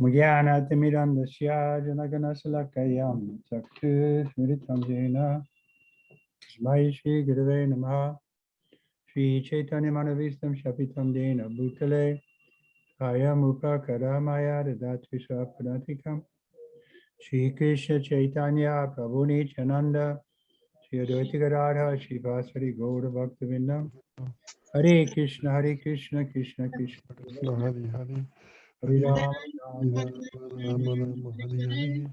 Mujyanatimirandasya janaganasalakayam chakshusmritam jena tasmai shri gurave namaha Shri Chaitanya Manavistam Shapitam Dena Bhutale Ayam Upakaramaya Dadatu Swapadhatikam Shri Krishna Chaitanya Prabhu Nityananda Shri Advaita Gadadhara Shri Vasari Gaura Bhaktivinoda Hare Krishna Krishna Krishna Krishna Hari Hari Hare Ram Rama Rama Hari Hari.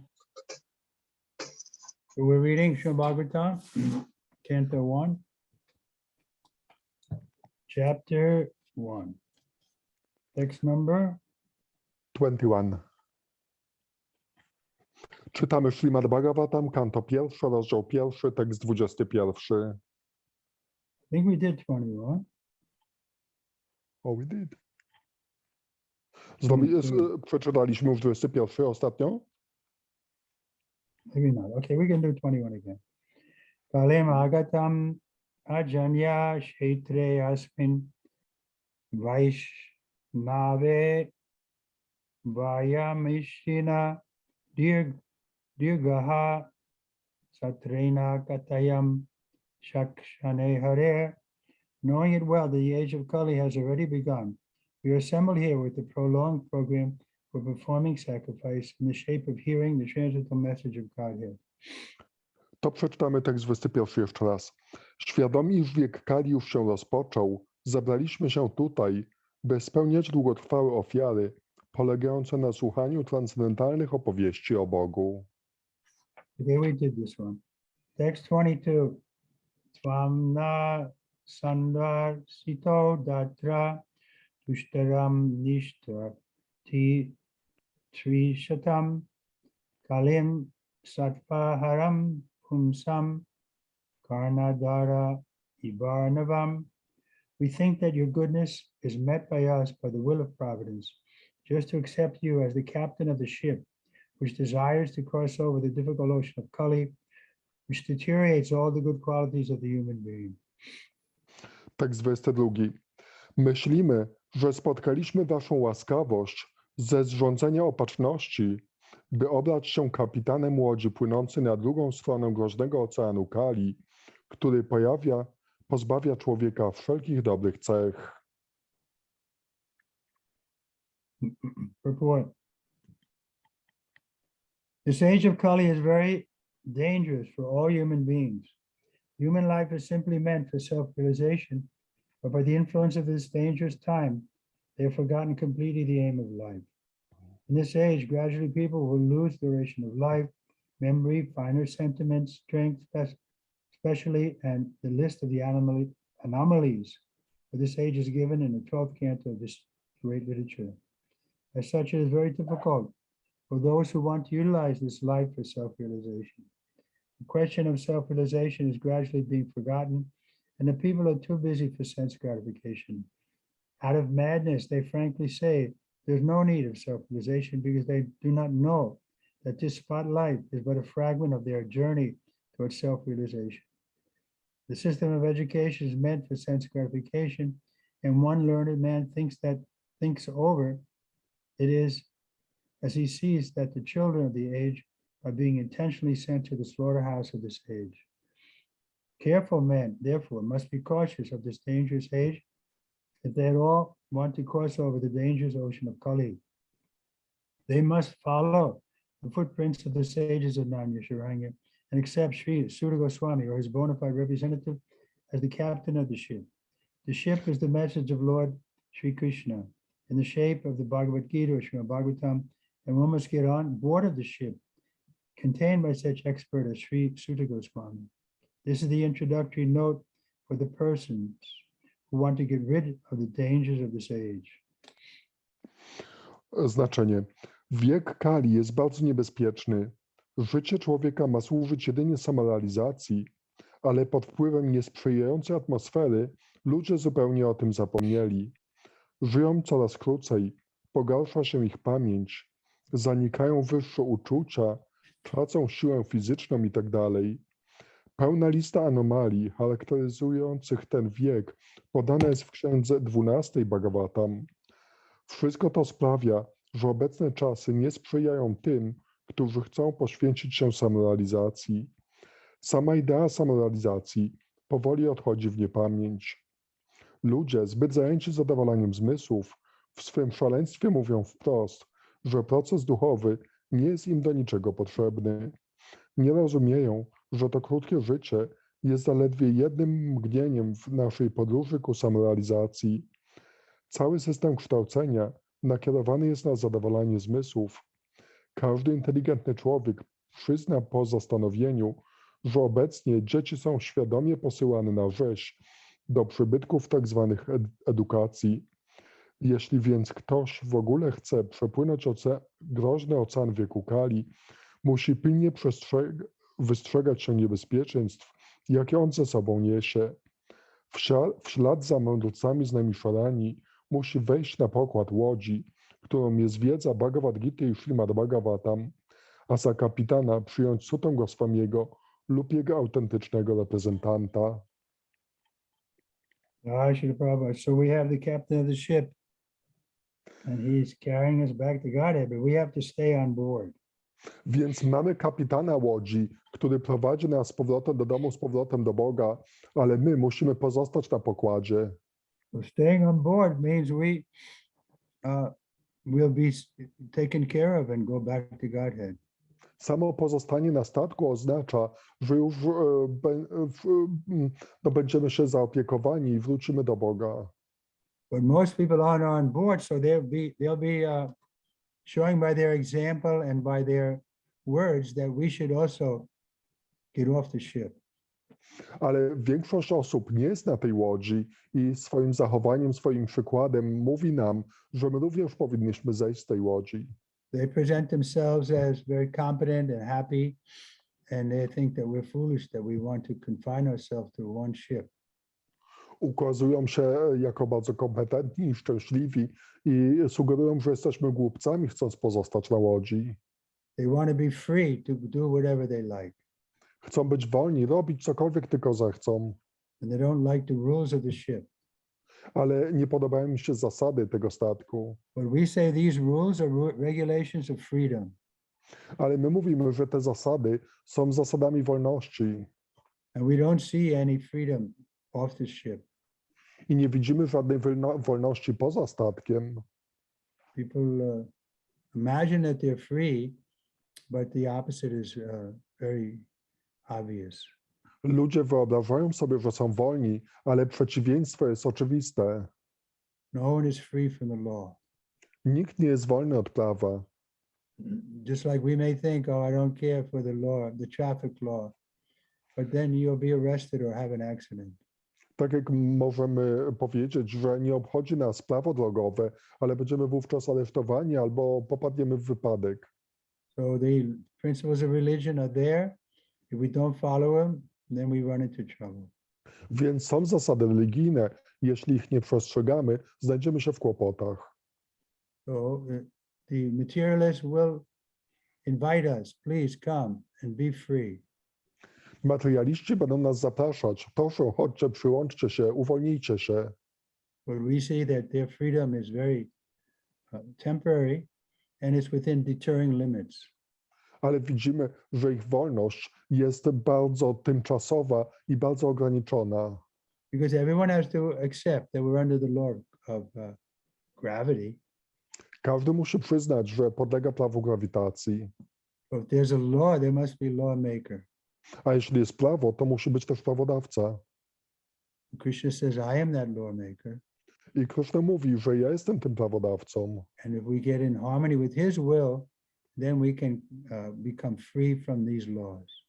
So we're reading Śrimad Bhagavatam, Canto 1, Chapter 1. Text number 21. Czytamy Śrimad Bhagavatam, kanto 1, rozdział 1, tekst 21. I think we did 21. Oh, we did. Przeczytaliśmy już 21 ostatnio? Maybe not. Okay, we can do 21 again. Kalem agatam ajanya kshetre asmin vaishnave vayamishina dirgaha satrena katayam shakshane hare. Knowing it well, the age of Kali has already begun. We are assembled here with the prolonged program for performing sacrifice in the shape of hearing the transcendental message of Godhead. To przeczytamy tekst 21 jeszcze raz. Świadomi, iż wiek Kali już się rozpoczął, zebraliśmy się tutaj, by spełniać długotrwałe ofiary, polegające na słuchaniu transcendentalnych opowieści o Bogu. Okay, we did this one. Text 22. Swamna sandar sito datra tushtaram nishta ti trishatam kalim satvaharam pumsam karnadara ibarnavam. We think that your goodness is met by us by the will of providence, just to accept you as the captain of the ship, which desires to cross over the difficult ocean of Kali, which deteriorates all the good qualities of the human being. Tekst 22. Myślimy, że spotkaliśmy waszą łaskawość ze zrządzenia opatrzności, by obrać się kapitanem łodzi płynącej na drugą stronę groźnego oceanu Kali, który pozbawia człowieka wszelkich dobrych cech. Purport. This age of Kali is very dangerous for all human beings. Human life is simply meant for self-realization, but by the influence of this dangerous time, they have forgotten completely the aim of life. In this age, gradually people will lose duration of life, memory, finer sentiments, strength, especially, and the list of the anomalies for this age is given in the 12th canto of this great literature. As such, it is very difficult for those who want to utilize this life for self-realization. The question of self-realization is gradually being forgotten, and the people are too busy for sense gratification. Out of madness, they frankly say there's no need of self-realization because they do not know that this spot life is but a fragment of their journey towards self-realization. The system of education is meant for sense gratification, and one learned man thinks over it is as he sees that the children of the age are being intentionally sent to the slaughterhouse of this age. Careful men, therefore, must be cautious of this dangerous age if they at all want to cross over the dangerous ocean of Kali. They must follow the footprints of the sages of Nanya and accept Sri Sutta Swami or his bona fide representative as the captain of the ship. The ship is the message of Lord Sri Krishna in the shape of the Bhagavad Gita or Śrimad Bhagavatam, and one must get on board of the ship contained by such expert as Sri Sutta Goswami. This is the introductory note for the persons who want to get rid of the dangers of this age. Znaczenie. Wiek Kali jest bardzo niebezpieczny. Życie człowieka ma służyć jedynie samorealizacji, ale pod wpływem niesprzyjającej atmosfery ludzie zupełnie o tym zapomnieli. Żyją coraz krócej, pogarsza się ich pamięć, zanikają wyższe uczucia, tracą siłę fizyczną itd. Pełna lista anomalii charakteryzujących ten wiek podana jest w księdze 12 Bhagavatam. Wszystko to sprawia, że obecne czasy nie sprzyjają tym, którzy chcą poświęcić się samorealizacji. Sama idea samorealizacji powoli odchodzi w niepamięć. Ludzie zbyt zajęci zadowalaniem zmysłów w swym szaleństwie mówią wprost, że proces duchowy nie jest im do niczego potrzebny. Nie rozumieją, że to krótkie życie jest zaledwie jednym mgnieniem w naszej podróży ku samorealizacji. Cały system kształcenia nakierowany jest na zadowolanie zmysłów. Każdy inteligentny człowiek przyzna po zastanowieniu, że obecnie dzieci są świadomie posyłane na rzeź do przybytków tzw. edukacji. Jeśli więc ktoś w ogóle chce przepłynąć groźny ocean wieku kali, musi pilnie wystrzegać się niebezpieczeństw, jakie on ze sobą niesie. W ślad za mędrcami z Naimisharani musi wejść na pokład łodzi, którą jest wiedza Bhagavad Gita i Śrimad Bhagavatam, a za kapitana przyjąć Sutę Goswamiego lub jego autentycznego reprezentanta. So we have the captain of the ship, and he's carrying us back to Godhead, but we have to stay on board. Więc mamy kapitana łodzi, który prowadzi nas z powrotem do domu, z powrotem do Boga, ale my musimy pozostać na pokładzie. So staying on board means we'll be taken care of and go back to Godhead. Samo pozostanie na statku oznacza, że już będziemy się zaopiekowani i wrócimy do Boga. But most people aren't on board, so they'll be showing by their example and by their words that we should also get off the ship. Ale większość osób nie jest na tej łodzi i swoim zachowaniem, swoim przykładem mówi nam, że my również powinniśmy zejść z tej łodzi. They present themselves as very competent and happy, and they think that we're foolish that we want to confine ourselves to one ship. Ukazują się jako bardzo kompetentni i szczęśliwi i sugerują, że jesteśmy głupcami, chcąc pozostać na łodzi. They want to be free to do whatever they like. Chcą być wolni, robić cokolwiek tylko zechcą. And they don't like the rules of the ship. Ale nie podobają mi się zasady tego statku. But we say these rules are regulations of freedom. Ale my mówimy, że te zasady są zasadami wolności. And we don't see any freedom off the ship. I nie widzimy żadnej wolności poza statkiem. People imagine that they're free, but the opposite is very obvious. Ludzie wyobrażają sobie, że są wolni, ale przeciwieństwo jest oczywiste. No one is free from the law. Nikt nie jest wolny od prawa. Just like we may think, oh, I don't care for the law, the traffic law, but then you'll be arrested or have an accident. Tak jak możemy powiedzieć, że nie obchodzi nas prawo drogowe, ale będziemy wówczas aresztowani albo popadniemy w wypadek. So the principles of religion are there. If we don't follow them, then we run into trouble. Więc są zasady religijne. Jeśli ich nie przestrzegamy, znajdziemy się w kłopotach. So the materialists will invite us, please come and be free. Materialiści będą nas zapraszać. Proszę, chodźcie, przyłączcie się, uwolnijcie się. But we see that their freedom is very temporary and it's within deterring limits. Ale widzimy, że ich wolność jest bardzo tymczasowa i bardzo ograniczona. Because everyone has to accept that we're under the law of gravity. Każdy musi przyznać, że podlega prawu grawitacji. So if there's a law, there must be a lawmaker. A jeśli jest prawo, to musi być też prawodawca. Krishna says, I am that lawmaker. I Krishna mówi, że ja jestem tym prawodawcą. And if we get in harmony with his will, then we can become free from these laws.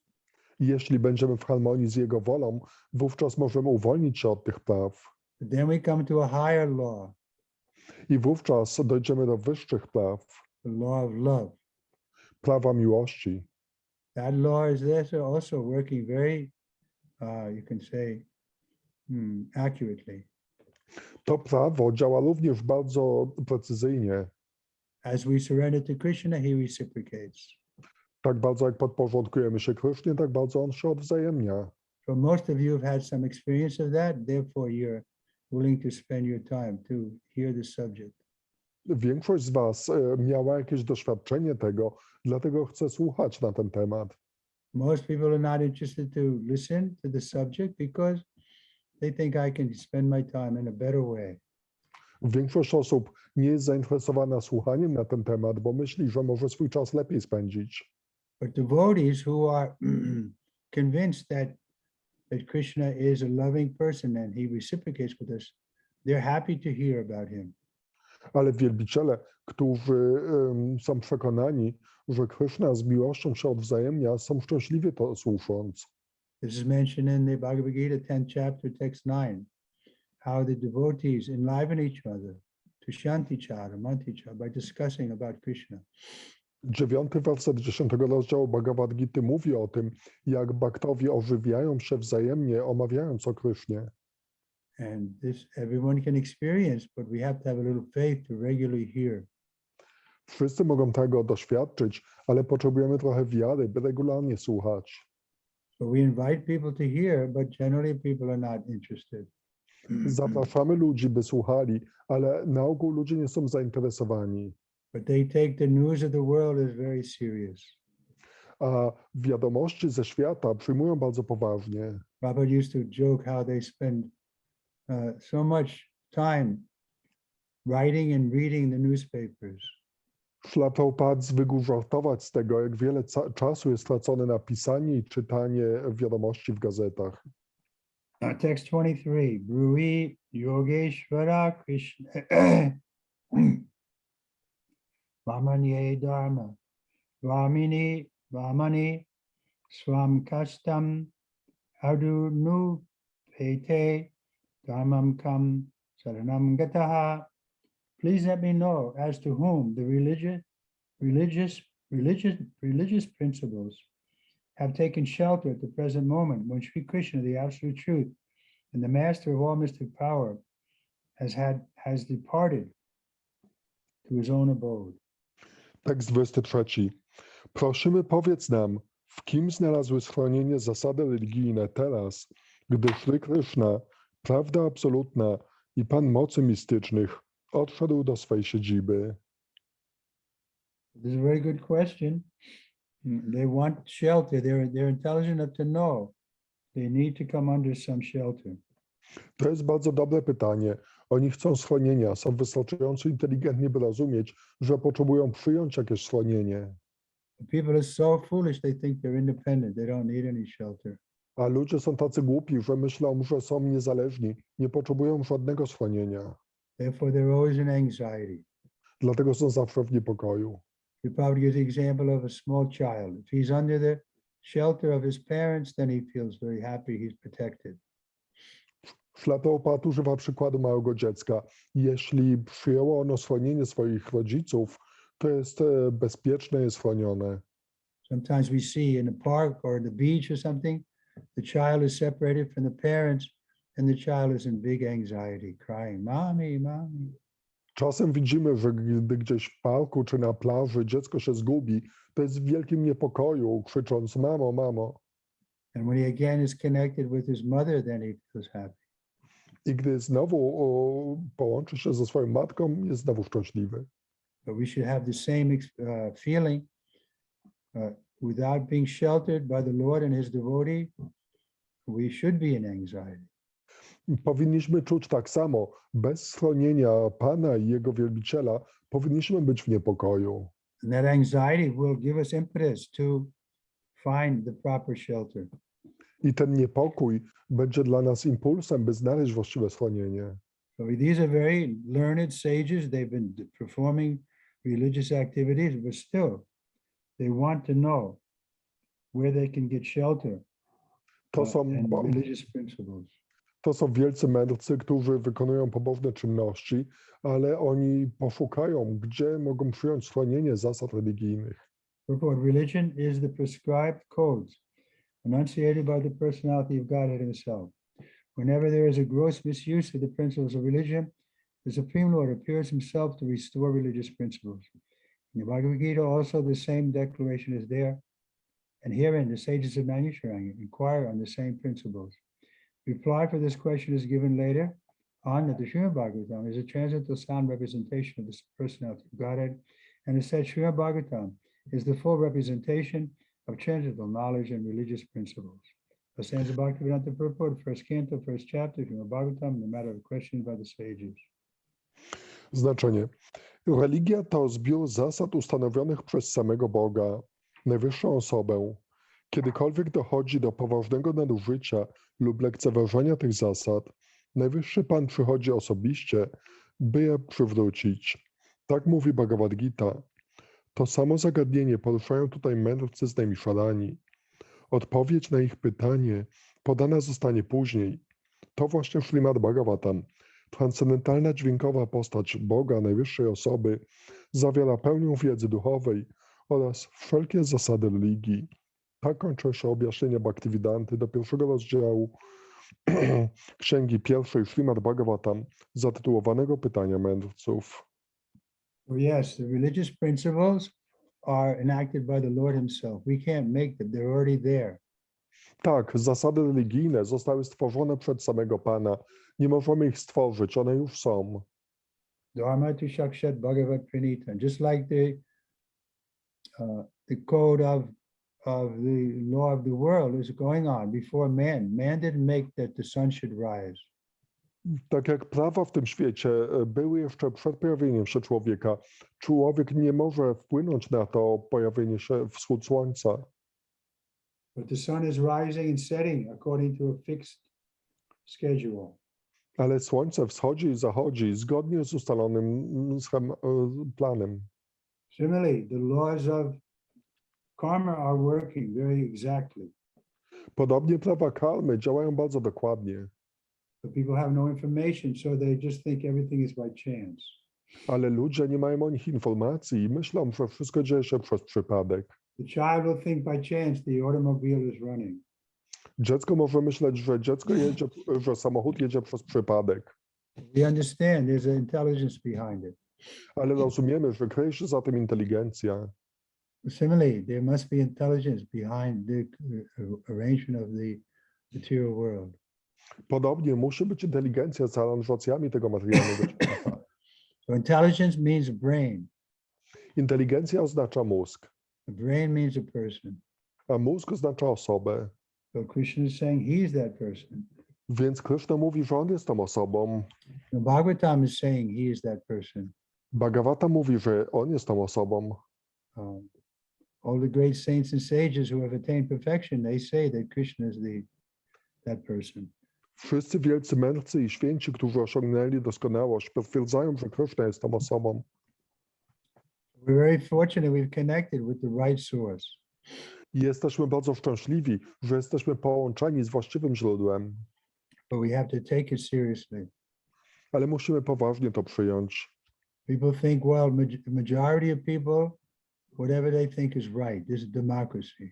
I jeśli będziemy w harmonii z Jego wolą, wówczas możemy uwolnić się od tych praw. But then we come to a higher law, I wówczas dojdziemy do wyższych praw, the law of love. prawa miłości. That law is also working very, you can say, accurately. To prawo działa również bardzo precyzyjnie. As we surrender to Krishna, he reciprocates. Tak bardzo jak podporządkujemy się Krysznie, tak bardzo On się odwzajemnia. So most of you have had some experience of that, therefore you're willing to spend your time to hear the subject. Większość z Was miała jakieś doświadczenie tego, dlatego chcę słuchać na ten temat. Most people are not interested to listen to the subject because they think I can spend my time in a better way. Większość osób nie jest zainteresowana słuchaniem na ten temat, bo myśli, że może swój czas lepiej spędzić. But devotees who are convinced that Krishna is a loving person and he reciprocates with us, they're happy to hear about him. Ale wielbiciele, którzy są przekonani, że Krishna z miłością się odwzajemnia, są szczęśliwi to słysząc. This is mentioned in the Bhagavad Gita, 10th chapter, text 9, how the devotees enliven each other to Shantichara, Mantichara, by discussing about Krishna. 9 werset 10 rozdziału Bhagavad Gity mówi o tym, jak bhaktowie ożywiają się wzajemnie, omawiając o Krysznie. And this everyone can experience, but we have to have a little faith to regularly hear. Wszyscy mogą tego doświadczyć, ale potrzebujemy trochę wiary, by regularnie słuchać. So we invite people to hear, but generally people are not interested. Zapraszamy ludzi, by słuchali, ale na ogół ludzie nie są zainteresowani. But they take the news of the world as very serious. A wiadomości ze świata przyjmują bardzo poważnie. Prabhupada used to joke how they spend so much time writing and reading the newspapers. Śla Prabhupada zwykł żartować z tego, jak wiele czasu jest stracone na pisanie i czytanie wiadomości w gazetach. Text 23, Brui Yogeshwara Krishna Vamanye Dharma Vamani Swam Kastam Adu Nu Pete Dharmam Kam Saranam Gataha. Please let me know as to whom the religious principles have taken shelter at the present moment when Sri Krishna, the absolute truth, and the master of all mystic power, has departed to his own abode. Tekst 23. Prosimy, powiedz nam, w kim znalazły schronienie zasady religijne teraz, gdy Sri Krishna, prawda absolutna i Pan mocy mistycznych, odszedł do swej siedziby? This is a very good question. They want shelter. They're intelligent enough to know they need to come under some shelter. To jest bardzo dobre pytanie. Oni chcą schronienia, są wystarczająco inteligentni, by rozumieć, że potrzebują przyjąć jakieś schronienie. People are so foolish, they think they're independent. They don't need any shelter. A ludzie są tacy głupi, że myślą, że są niezależni, nie potrzebują żadnego schronienia. Therefore, they're always in anxiety. Dlatego są zawsze w niepokoju. You probably give the example of a small child. If he's under the shelter of his parents, then he feels very happy he's protected. Śla Prabhupada używa przykładu małego dziecka. Jeśli przyjęło ono schronienie swoich rodziców, to jest bezpieczne, jest chronione. Sometimes we see in the park or the beach or something, the child is separated from the parents and the child is in big anxiety, crying, "Mommy, mommy." Czasem widzimy, że gdy gdzieś w parku czy na plaży dziecko się zgubi, to jest w wielkim niepokoju, krzycząc mamo, mamo. And when he again is connected with his mother, then he feels happy. I gdy znowu połączy się ze swoją matką, jest znowu szczęśliwy. But we should have the same feeling without being sheltered by the Lord and his devotee. We should be in anxiety. Powinniśmy czuć tak samo. Bez schronienia Pana i Jego wielbiciela powinniśmy być w niepokoju. And that anxiety will give us impetus to find the proper shelter. I ten niepokój będzie dla nas impulsem, by znaleźć właściwe schronienie. So these are very learned sages. They've been performing religious activities, but still they want to know where they can get shelter and religious principles. To są wielcy mędrcy, którzy wykonują pobożne czynności, ale oni poszukają, gdzie mogą przyjąć schronienie zasad religijnych. Therefore, religion is the prescribed codes enunciated by the personality of Godhead himself. Whenever there is a gross misuse of the principles of religion, the Supreme Lord appears himself to restore religious principles. In the Bhagavad Gita also the same declaration is there, and herein the sages of Manusharanga inquire on the same principles. Reply for this question is given later. on the Śrimad Bhagavatam is a transcendental sound representation of the personality of Godhead, and it said Śrimad Bhagavatam is the full representation of transcendental knowledge and religious principles. The stanza Bhaktivedanta purport, first canto, first chapter, Śrimad Bhagavatam, the matter of question by the sages. Znaczenie. Religia to zbiór zasad ustanowionych przez samego Boga, najwyższą osobę. Kiedykolwiek dochodzi do poważnego nadużycia lub lekceważenia tych zasad, Najwyższy Pan przychodzi osobiście, by je przywrócić. Tak mówi Bhagavad Gita. To samo zagadnienie poruszają tutaj mędrcy z Naimisharani. Odpowiedź na ich pytanie podana zostanie później. To właśnie Śrimad Bhagavatam, transcendentalna dźwiękowa postać Boga, najwyższej osoby, zawiera pełnię wiedzy duchowej oraz wszelkie zasady religii. Tak kończą się objaśnienia Bhaktivedanty do pierwszego rozdziału księgi pierwszej Śrimad Bhagavatam, zatytułowanego Pytania mędrców. Yes, the religious principles are enacted by the Lord himself. We can't make them, they're already there. Tak, zasady religijne zostały stworzone przez samego Pana. Nie możemy ich stworzyć, one już są. Dharma tu shakshat bhagavat pranita. Just like the code of the law of the world is going on before man. Man didn't make that the sun should rise. Tak jak prawa w tym świecie były jeszcze przed pojawieniem się człowieka, człowiek nie może wpłynąć na to pojawienie się wschód słońca. But the sun is rising and setting according to a fixed schedule. Ale słońce wschodzi i zachodzi zgodnie z ustalonym planem. Similarly, the laws of karma are working very exactly. Podobnie prawa karmy działają bardzo dokładnie. But people have no information, so they just think everything is by chance. Ale ludzie nie mają o nich informacji i myślą, że wszystko dzieje się przez przypadek. The child will think by chance the automobile is running. Dziecko może myśleć, że że samochód jedzie przez przypadek. We understand there's an intelligence behind it. Ale rozumiemy, że kryje się za tym inteligencja. Similarly, there must be intelligence behind the arrangement of the material world. Podobnie musi być inteligencja z aranżacjami tego materialnego świata. So intelligence means brain. Inteligencja oznacza mózg, The brain means a person. a mózg oznacza osobę. So Krishna is saying he's that person. Więc Krishna mówi, że on jest tą osobą. The Bhagavatam is saying he is that person. Bhagavata mówi, że on jest tą osobą. All the great saints and sages who have attained perfection, they say that Krishna is that person. Wszyscy wielcy mędrcy i święci, którzy osiągnęli doskonałość, potwierdzają, że Krishna jest tą osobą. We're very fortunate we've connected with the right source. I jesteśmy bardzo szczęśliwi, że jesteśmy połączeni z właściwym źródłem. But we have to take it seriously. Ale musimy poważnie to przyjąć. People think, well, majority of people, whatever they think is right. This is democracy.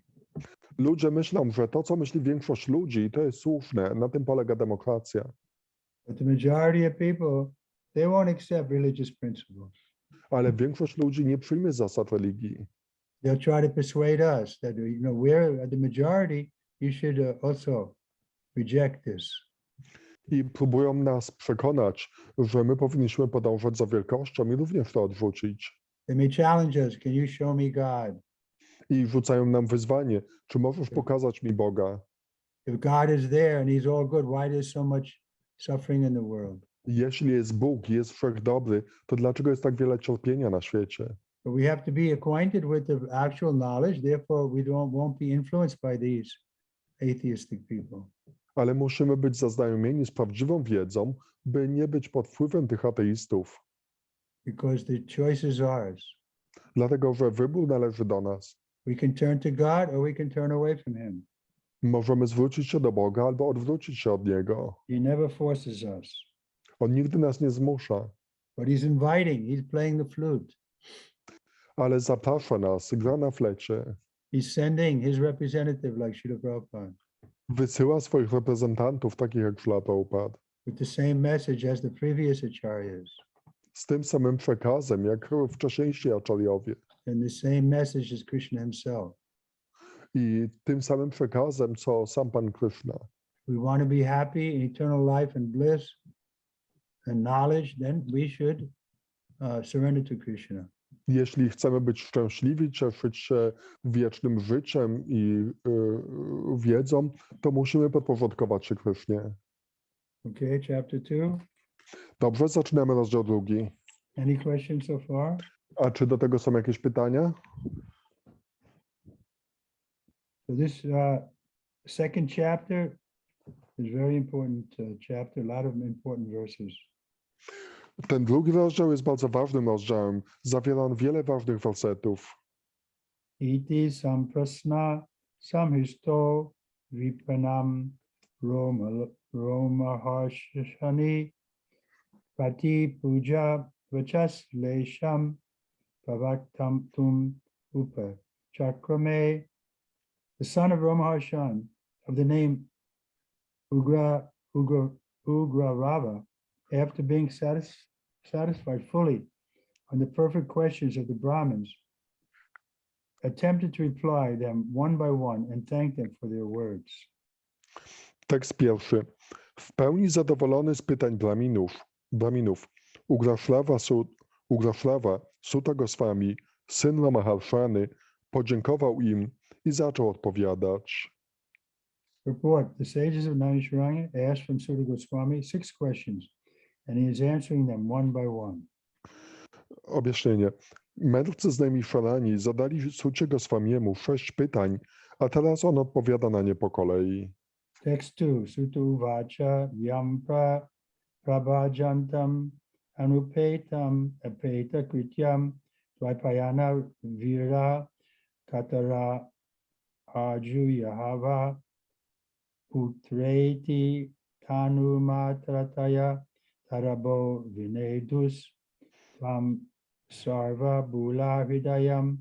Ludzie myślą, że to, co myśli większość ludzi, to jest słuszne. Na tym polega demokracja. But the majority of people, they won't accept religious principles. Ale większość ludzi nie przyjmie zasad religii. They'll try to persuade us that, we're the majority, you should also reject this. I próbują nas przekonać, że my powinniśmy podążać za wielkością i również to odrzucić. They may challenge us, can you show me God? I rzucają nam wyzwanie, czy możesz pokazać mi Boga? If God is there and he's all good, why there's so much suffering in the world? Jeśli jest Bóg, jest wszechdobry, to dlaczego jest tak wiele cierpienia na świecie? But we have to be acquainted with the actual knowledge, therefore we won't be influenced by these atheistic people. Ale musimy być zaznajomieni z prawdziwą wiedzą, by nie być pod wpływem tych ateistów. Because the choice is ours. Dlatego, że wybór należy do nas. We can turn to God or we can turn away from him. Możemy zwrócić się do Boga albo odwrócić się od Niego. He never forces us. On nigdy nas nie zmusza, But he's inviting, he's playing the flute. ale zaprasza nas, gra na flecie. He's sending his representative like Srila Prabhupada Wysyła swoich reprezentantów, takich jak Śrila Prabhupada, with the same message as the previous acharyas z tym samym przekazem, jak wcześniejsi acharyowie. and the same message as Krishna himself. I tym samym przekazem, co sam Pan Krishna. We want to be happy in eternal life and bliss. and knowledge, then we should surrender to Krishna. Jeśli chcemy być szczęśliwi, cieszyć się wiecznym życiem i wiedzą, to musimy podporządkować się Krysznie. Okay, chapter 2. Dobrze, zaczynamy rozdział 2. Any questions so far? A czy do tego są jakieś pytania? So this second chapter is very important chapter, a lot of important verses. Ten drugi rozdział jest bardzo ważnym rozdziałem. Zawiera on wiele ważnych wersetów. Iti samprasna samhisto vipanam romaharshani pati puja vachas lesham pavaktam tum upa chakrame. The son of Romaharshan, of the name Ugrarava, after being satisfied fully on the perfect questions of the Brahmins, attempted to reply them one by one and thank them for their words. Tekst pierwszy. W pełni zadowolony z pytań Brahminów, Ugraszlawa Suta Goswami, syn Ramaharshany, podziękował im i zaczął odpowiadać. Report: the sages of Naimisharanya asked from Suta Goswami 6 questions, and he is answering them one by one. Objaśnienie. Mędrcy z Naimisharani zadali Sucie Goswamiemu 6 pytań, a teraz on odpowiada na nie po kolei. Text 2. Sutta uvacha yam prabhajantam anupetam apeta krityam dvaipayana vira katara aju yahava putreti tanumatrataya tarabo vinedus vam sarva bula hridayam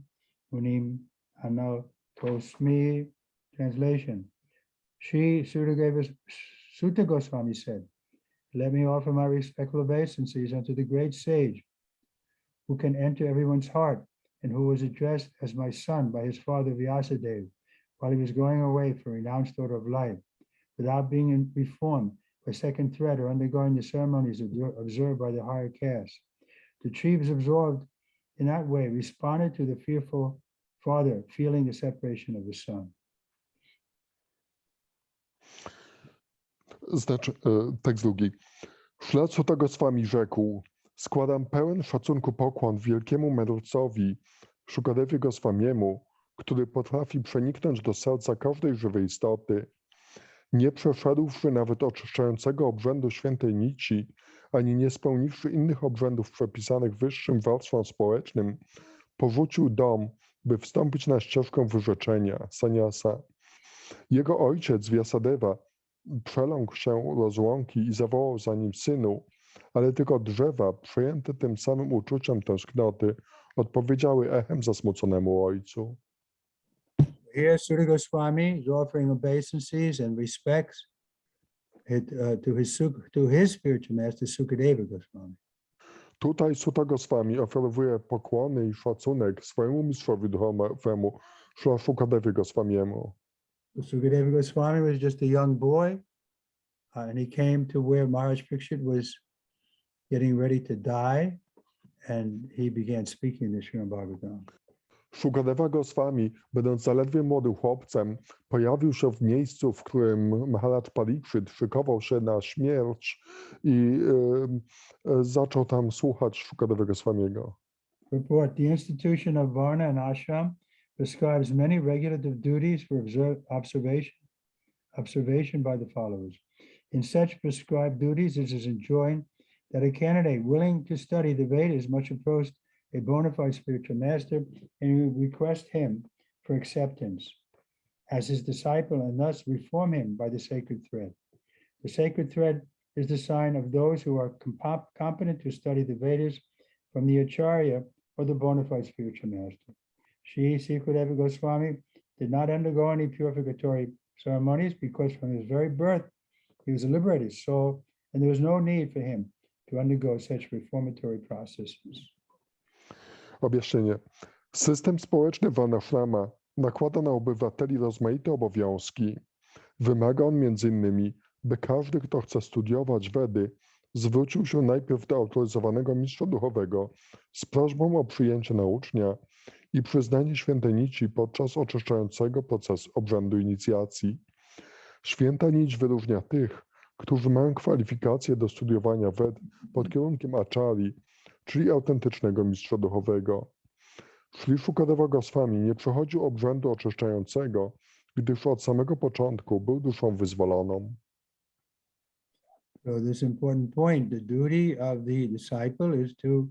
munim anatosmi. Translation. Suta Goswami said, "Let me offer my respectful obeisances unto the great sage who can enter everyone's heart and who was addressed as my son by his father Vyasadeva while he was going away for a renounced order of life without being reformed by second thread or undergoing the ceremonies observed by the higher caste. The tribes absorbed in that way responded to the fearful father feeling the separation of the son." Tekst drugi. Szlat Suta Goswami rzekł: składam pełen szacunku pokłon wielkiemu mędrcowi, Shukadewie Goswamiemu, który potrafi przeniknąć do serca każdej żywej istoty. Nie przeszedłszy nawet oczyszczającego obrzędu świętej nici, ani nie spełniwszy innych obrzędów przepisanych wyższym warstwom społecznym, porzucił dom, by wstąpić na ścieżkę wyrzeczenia, saniasa. Jego ojciec, Vyasadeva, przeląkł się rozłąki i zawołał za nim: synu, ale tylko drzewa, przejęte tym samym uczuciem tęsknoty, odpowiedziały echem zasmuconemu ojcu. Here, Suta Goswami is offering obeisances and respects to his spiritual master, Sukadeva Goswami. Tutaj Suta Goswami oferuje pokłony i szacunek swojemu mistrzowi duchowemu, Shukadewie Goswamiemu. Sukadeva Goswami was just a young boy, and he came to where Maharaj Parikshit was getting ready to die, and he began speaking the Śrimad Bhagavatam. Shukadewa Goswami, będąc zaledwie młodym chłopcem, pojawił się w miejscu, w którym Maharaj Parikshit szykował się na śmierć i zaczął tam słuchać Shukadewy Goswamiego. Report: the institution of Varna and Ashram prescribes many regulative duties for observation by the followers. In such prescribed duties, it is enjoined that a candidate willing to study the Vedas must approach a bona fide spiritual master and request him for acceptance as his disciple and thus reform him by the sacred thread. The sacred thread is the sign of those who are competent to study the Vedas from the Acharya or the bona fide spiritual master. Shri Sukadeva Goswami did not undergo any purificatory ceremonies because from his very birth he was a liberated soul and there was no need for him to undergo such reformatory processes. Objaśnienie. System społeczny Varnashrama nakłada na obywateli rozmaite obowiązki. Wymaga on m.in., by każdy, kto chce studiować Vedy, zwrócił się najpierw do autoryzowanego mistrza duchowego z prośbą o przyjęcie naucznia i przyznanie świętej nici podczas oczyszczającego procesu obrzędu inicjacji. Święta nić wyróżnia tych, którzy mają kwalifikacje do studiowania Ved pod kierunkiem Achari, czyli autentycznego mistrza duchowego. Śri Shukadewa Swami nie przechodził obrzędu oczyszczającego, gdyż od samego początku był duszą wyzwoloną. So this important point, the duty of the disciple is to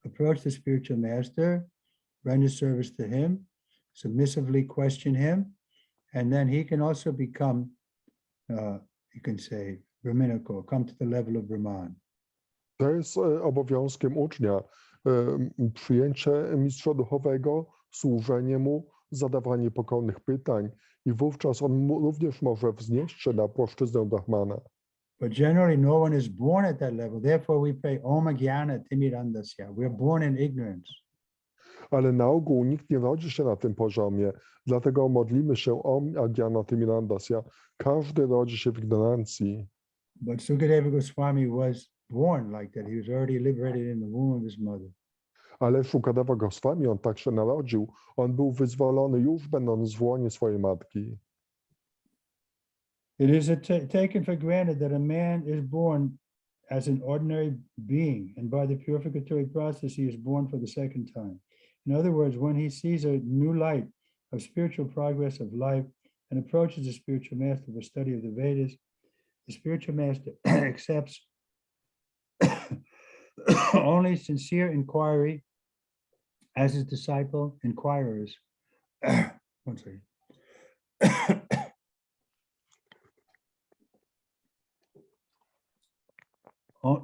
approach the spiritual master, render service to him, submissively question him, and then he can also become, you can say, Brahminical, come to the level of Brahman. To jest obowiązkiem ucznia, przyjęcie mistrza duchowego, służenie mu, zadawanie pokornych pytań i wówczas on również może wznieść się na płaszczyznę Brahmana. But generally no one is born at that level. Therefore we pray Om Jnana Timirandasya. We're born in ignorance. Ale na ogół nikt nie rodzi się na tym poziomie, dlatego modlimy się Om Jnana Timirandasya. Każdy rodzi się w ignorancji. But Sukadeva Goswami was born like that. He was already liberated in the womb of his mother. Ale Shukadewa Goswami, on tak się narodził, on był wyzwolony już będąc w łonie swojej matki. It is taken for granted that a man is born as an ordinary being, and by the purificatory process, he is born for the second time. In other words, when he sees a new light of spiritual progress of life and approaches the spiritual master for study of the Vedas, the spiritual master accepts only sincere inquiry as his disciple inquirers. One second.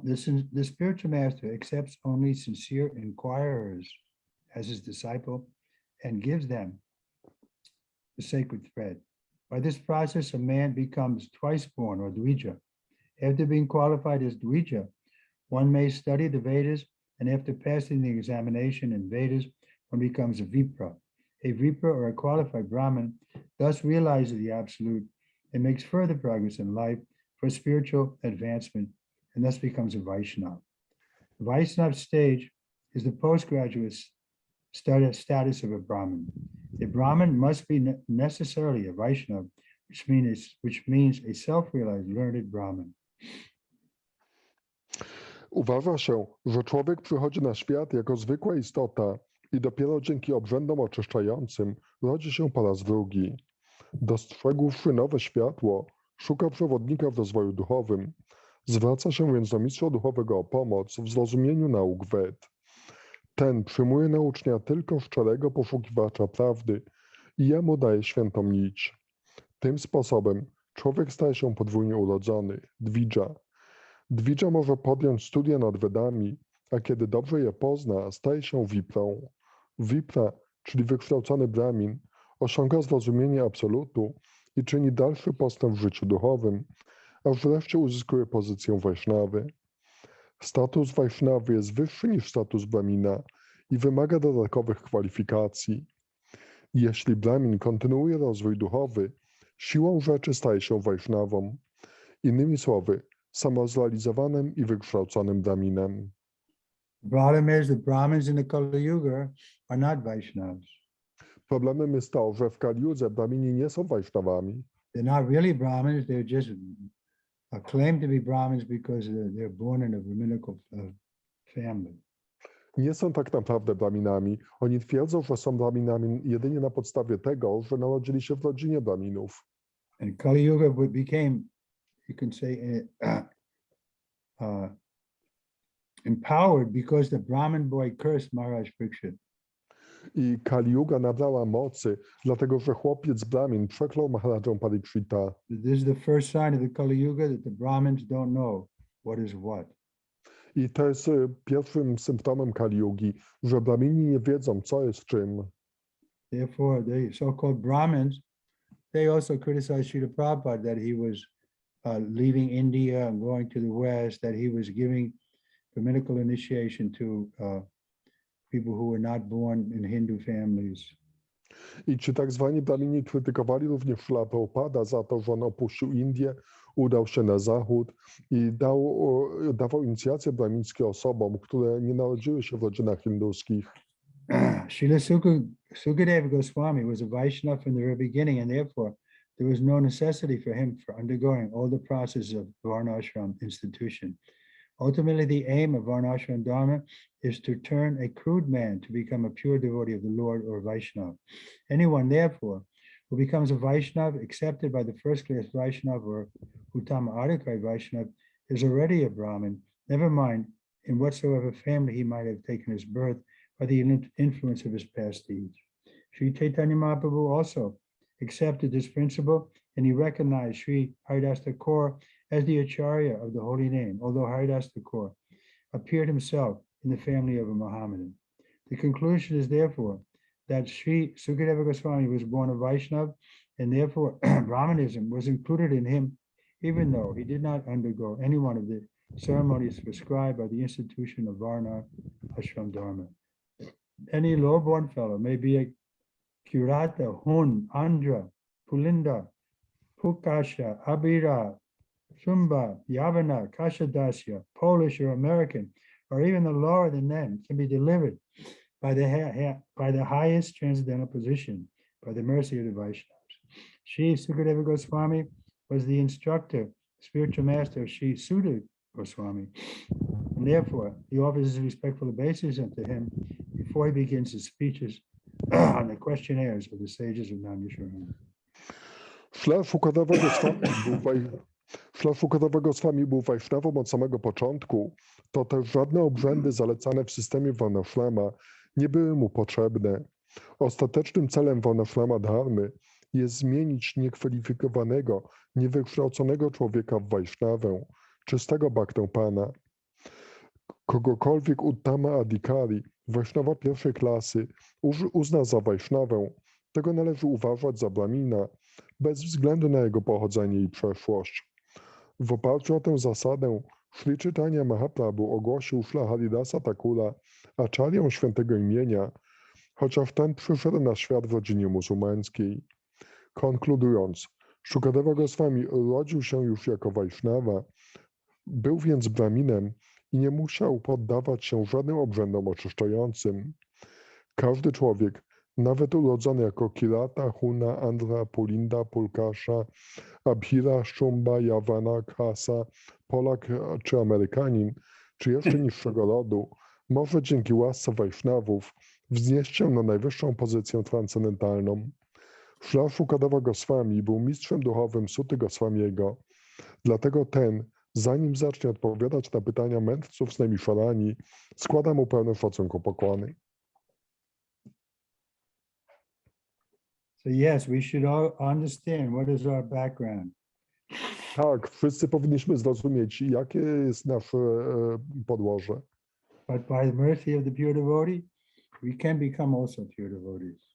The spiritual master accepts only sincere inquirers as his disciple and gives them the sacred thread. By this process, a man becomes twice born, or Dvija. After being qualified as Dvija, one may study the Vedas, and after passing the examination in Vedas, one becomes a Vipra. A Vipra, or a qualified Brahmin, thus realizes the Absolute and makes further progress in life for spiritual advancement, and thus becomes a Vaishnava. The Vaishnava stage is the postgraduate status of a Brahmin. A Brahmin must be necessarily a Vaishnava, which means a self-realized, learned Brahmin. Uważa się, że człowiek przychodzi na świat jako zwykła istota i dopiero dzięki obrzędom oczyszczającym rodzi się po raz drugi. Dostrzegłszy nowe światło, szuka przewodnika w rozwoju duchowym. Zwraca się więc do mistrza duchowego o pomoc w zrozumieniu nauk Ved. Ten przyjmuje na ucznia tylko szczerego poszukiwacza prawdy i jemu daje świętą nić. Tym sposobem człowiek staje się podwójnie urodzony, Dvija. Dvija może podjąć studia nad Vedami, a kiedy dobrze je pozna, staje się Viprą. Vipra, czyli wykształcony Brahmin, osiąga zrozumienie absolutu i czyni dalszy postęp w życiu duchowym, aż wreszcie uzyskuje pozycję Vaishnawy. Status Vaishnawy jest wyższy niż status Brahmina i wymaga dodatkowych kwalifikacji. Jeśli Brahmin kontynuuje rozwój duchowy, siłą rzeczy staje się Vaishnawą. Innymi słowy, samozrealizowanym i wykształconym Brahminem. The problem is the Brahmins in the Kali Yuga are not Vaishnavas. Problemem jest to, że w Kali-Judze Brahmini nie są Vaishnawami. They're not really Brahmins, they're just claim to be Brahmins because they're born in a Brahminical family. Nie są tak naprawdę Brahminami. Oni twierdzą, że są Brahminami jedynie na podstawie tego, że narodzili się w rodzinie Brahminów. And Kali Yuga became, you can say, empowered because the Brahmin boy cursed Maharaj Parikshit. I Kali-Yuga nabrała mocy, dlatego że chłopiec Brahmin przeklął Maharaja Parikshita. This is the first sign of the Kali Yuga that the Brahmins don't know what is what. I to jest pierwszym symptomem Kali-Yugi, że Brahmini nie wiedzą, co jest czym. Therefore, the so-called Brahmins, they also criticized Srila Prabhupada that he was leaving India and going to the West, that he was giving Brahminical initiation to people who were not born in Hindu families. I ci tak zwani Brahmini krytykowali również Śrila Prabhupada za to, że on opuścił Indię, udał się na zachód i dawał inicjacje brahmińskie osobom, które nie narodziły się w rodzinach hinduskich. Srila Sukadeva Goswami was a Vaishnava from the very beginning, and therefore there was no necessity for him for undergoing all the process of Varnashram institution. Ultimately, the aim of Varnashram Dharma is to turn a crude man to become a pure devotee of the Lord or Vaishnava. Anyone, therefore, who becomes a Vaishnava, accepted by the first-class Vaishnava or Uttama Adhikari Vaishnava, is already a Brahmin, never mind in whatsoever family he might have taken his birth by the influence of his past deeds. Sri Chaitanya Mahaprabhu also accepted this principle, and he recognized Sri Haridas Thakur as the Acharya of the holy name, although Haridas Thakur appeared himself in the family of a Mohammedan. The conclusion is therefore that Sri Sukadeva Goswami was born a Vaishnava, and therefore Brahmanism was included in him, even though he did not undergo any one of the ceremonies prescribed by the institution of Varna Ashram Dharma. Any low-born fellow may be a Kurata, Hun, Andhra, Pulinda, Pukasha, Abhira, Shumba, Yavana, Kashadasya, Polish or American, or even the lower than them, can be delivered by the highest transcendental position, by the mercy of the Vaishnavas. Sri Sukadeva Goswami was the instructor, spiritual master of Sri Sudha Goswami, and therefore he offers his respectful obeisance unto him before he begins his speeches on the questionnaires of the sages of Nandishwarana. Szlak Szukadewego Swami był Wajsznawą od samego początku, to też żadne obrzędy zalecane w systemie Varnashrama nie były mu potrzebne. Ostatecznym celem Varnashrama dharmy jest zmienić niekwalifikowanego, niewykształconego człowieka w Wajsznawę, czystego bhaktę Pana. Kogokolwiek Uttama Adhikari, Wajsznawa pierwszej klasy, uzna za Wajsznawę, tego należy uważać za Brahmina, bez względu na jego pochodzenie i przeszłość. W oparciu o tę zasadę Sri Chaitanya Mahaprabhu ogłosił Śla Haridasa Thakura acharyą świętego imienia, chociaż ten przyszedł na świat w rodzinie muzułmańskiej. Konkludując, Shukadeva Goswami urodził się już jako Vajshnava, był więc Brahminem i nie musiał poddawać się żadnym obrzędom oczyszczającym. Każdy człowiek, nawet urodzony jako Kirata, Huna, Andhra, Pulinda, Pulkasza, Abhira, Shumba, Javana, Khasa, Polak czy Amerykanin, czy jeszcze niższego rodu, może dzięki łasce Wajsznawów wznieść się na najwyższą pozycję transcendentalną. Śla Shukadeva Goswami był mistrzem duchowym Suty Goswamiego. Dlatego ten, zanim zacznie odpowiadać na pytania mędrców z Naimisharani, składa mu pełny szacunku pokłony. So yes, we should all understand what is our background. Tak, wszyscy powinniśmy zrozumieć, jakie jest nasze podłoże. But by the mercy of the pure devotee, we can become also pure devotees.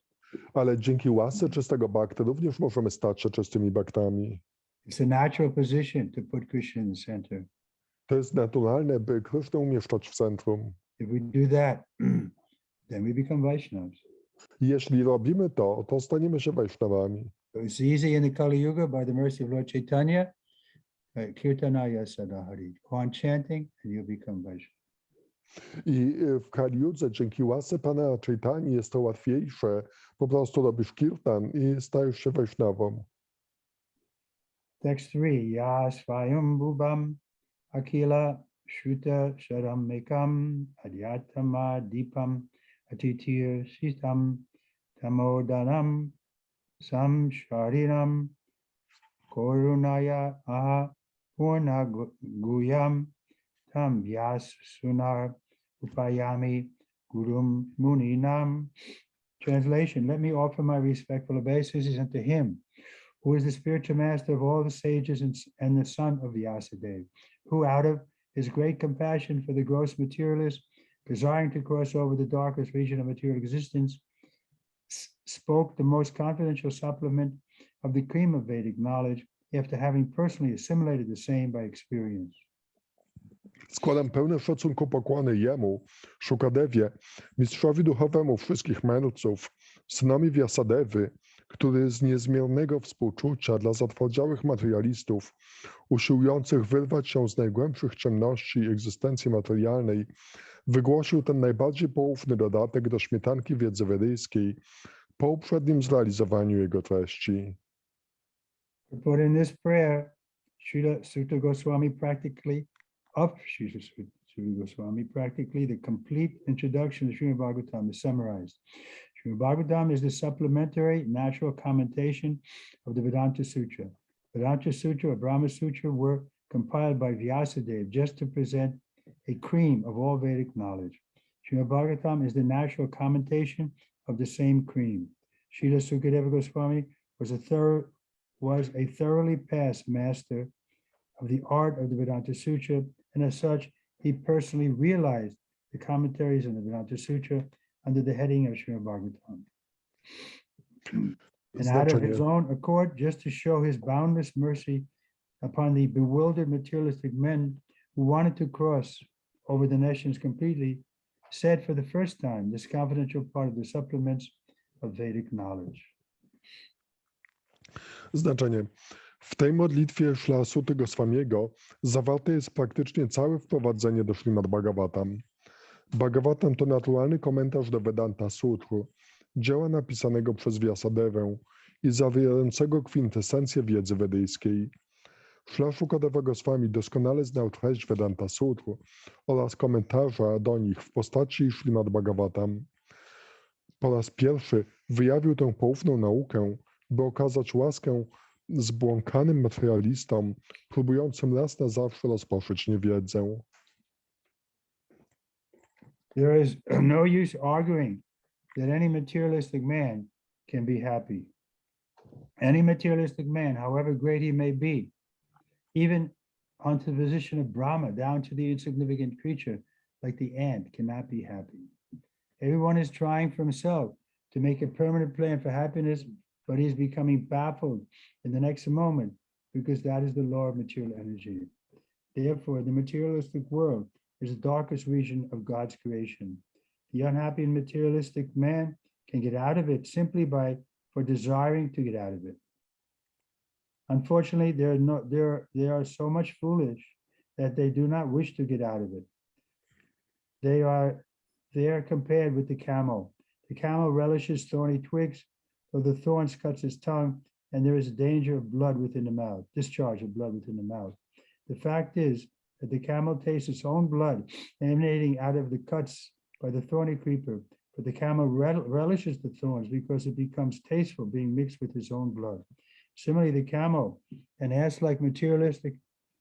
Ale dzięki łasce czystego bhakty również możemy stać się czystymi bhaktami. It's a natural position to put Krishna in the center. To jest naturalne, by Krishnę umieszczać w centrum. If we do that, then we become Vaishnavas. Jeśli robimy to, to staniemy się Vaishnavami. So it's easy in the Kali Yuga by the mercy of Lord Chaitanya. Kirtanaya Sadahari. Go on chanting and you'll become Vaishnava. I w Kali Yudze dzięki łasce Pana Chaitani jest to łatwiejsze. Po prostu robisz kirtan i stajesz się Vaishnavą. Text 3. Ya Svayambhubam Akila Shruta Sharam Mekam Adyatama Dipam Atitir Sitam Tamodanam Sam Sharinam Korunaya Aha Purna Guyam Tam Vyas Sunar Upayami Gurum Muninam. Translation: Let me offer my respectful obeisances unto him, who is the spiritual master of all the sages and the son of Vyasadeva, who out of his great compassion for the gross materialist, desiring to cross over the darkest region of material existence, spoke the most confidential supplement of the cream of Vedic knowledge, after having personally assimilated the same by experience. Składam pełne szacunku pokłony jemu, Shukadewie, mistrzowi duchowemu wszystkich mędrców, synowi Vyasadevy, który z niezmiernego współczucia dla zatwardziałych materialistów, usiłujących wyrwać się z najgłębszych ciemności egzystencji materialnej, wygłosił ten najbardziej poufny dodatek do śmietanki wiedzy wedyjskiej po uprzednim zrealizowaniu jego treści. But in this prayer, Srila Sutta Goswami practically, the complete introduction to Śrimad Bhagavatam is summarized. Śrimad Bhagavatam is the supplementary natural commentation of the Vedanta Sutra. Vedanta Sutra or Brahma Sutra were compiled by Vyasadeva just to present a cream of all Vedic knowledge. Śrimad Bhagavatam is the natural commentation of the same cream. Srila Sukadeva Goswami was a thoroughly past master of the art of the Vedanta Sutra, and as such, he personally realized the commentaries on the Vedanta Sutra under the heading of Śrimad Bhagavatam. And out of his own accord, just to show his boundless mercy upon the bewildered materialistic men who wanted to cross over the nations completely, said for the first time this confidential part of the supplements of Vedic knowledge. Znaczenie. W tej modlitwie Śrila Sutty Goswamiego zawarte jest praktycznie całe wprowadzenie do Śrimad Bhagavatam. Bhagavatam to naturalny komentarz do Vedanta Sutru, dzieła napisanego przez Vyasadevę i zawierającego kwintesencję wiedzy wedyjskiej. Śrila Sukadeva Goswami doskonale znał treść Vedanta Sutru oraz komentarza do nich w postaci Śrimad Bhagavatam. Po raz pierwszy wyjawił tę poufną naukę, by okazać łaskę zbłąkanym materialistom, próbującym raz na zawsze rozproszyć niewiedzę. There is no use arguing that any materialistic man can be happy. Any materialistic man, however great he may be, even onto the position of Brahma, down to the insignificant creature like the ant, cannot be happy. Everyone is trying for himself to make a permanent plan for happiness, but he is becoming baffled in the next moment because that is the law of material energy. Therefore, the materialistic world is the darkest region of God's creation. The unhappy and materialistic man can get out of it simply for desiring to get out of it. Unfortunately, they are so much foolish that they do not wish to get out of it. They are compared with the camel. The camel relishes thorny twigs, though the thorns cuts his tongue, and there is a danger of blood within the mouth, discharge of blood within the mouth. The fact is that the camel tastes its own blood emanating out of the cuts by the thorny creeper, but the camel relishes the thorns because it becomes tasteful being mixed with his own blood. Similarly, the camel, an ass-like materialistic,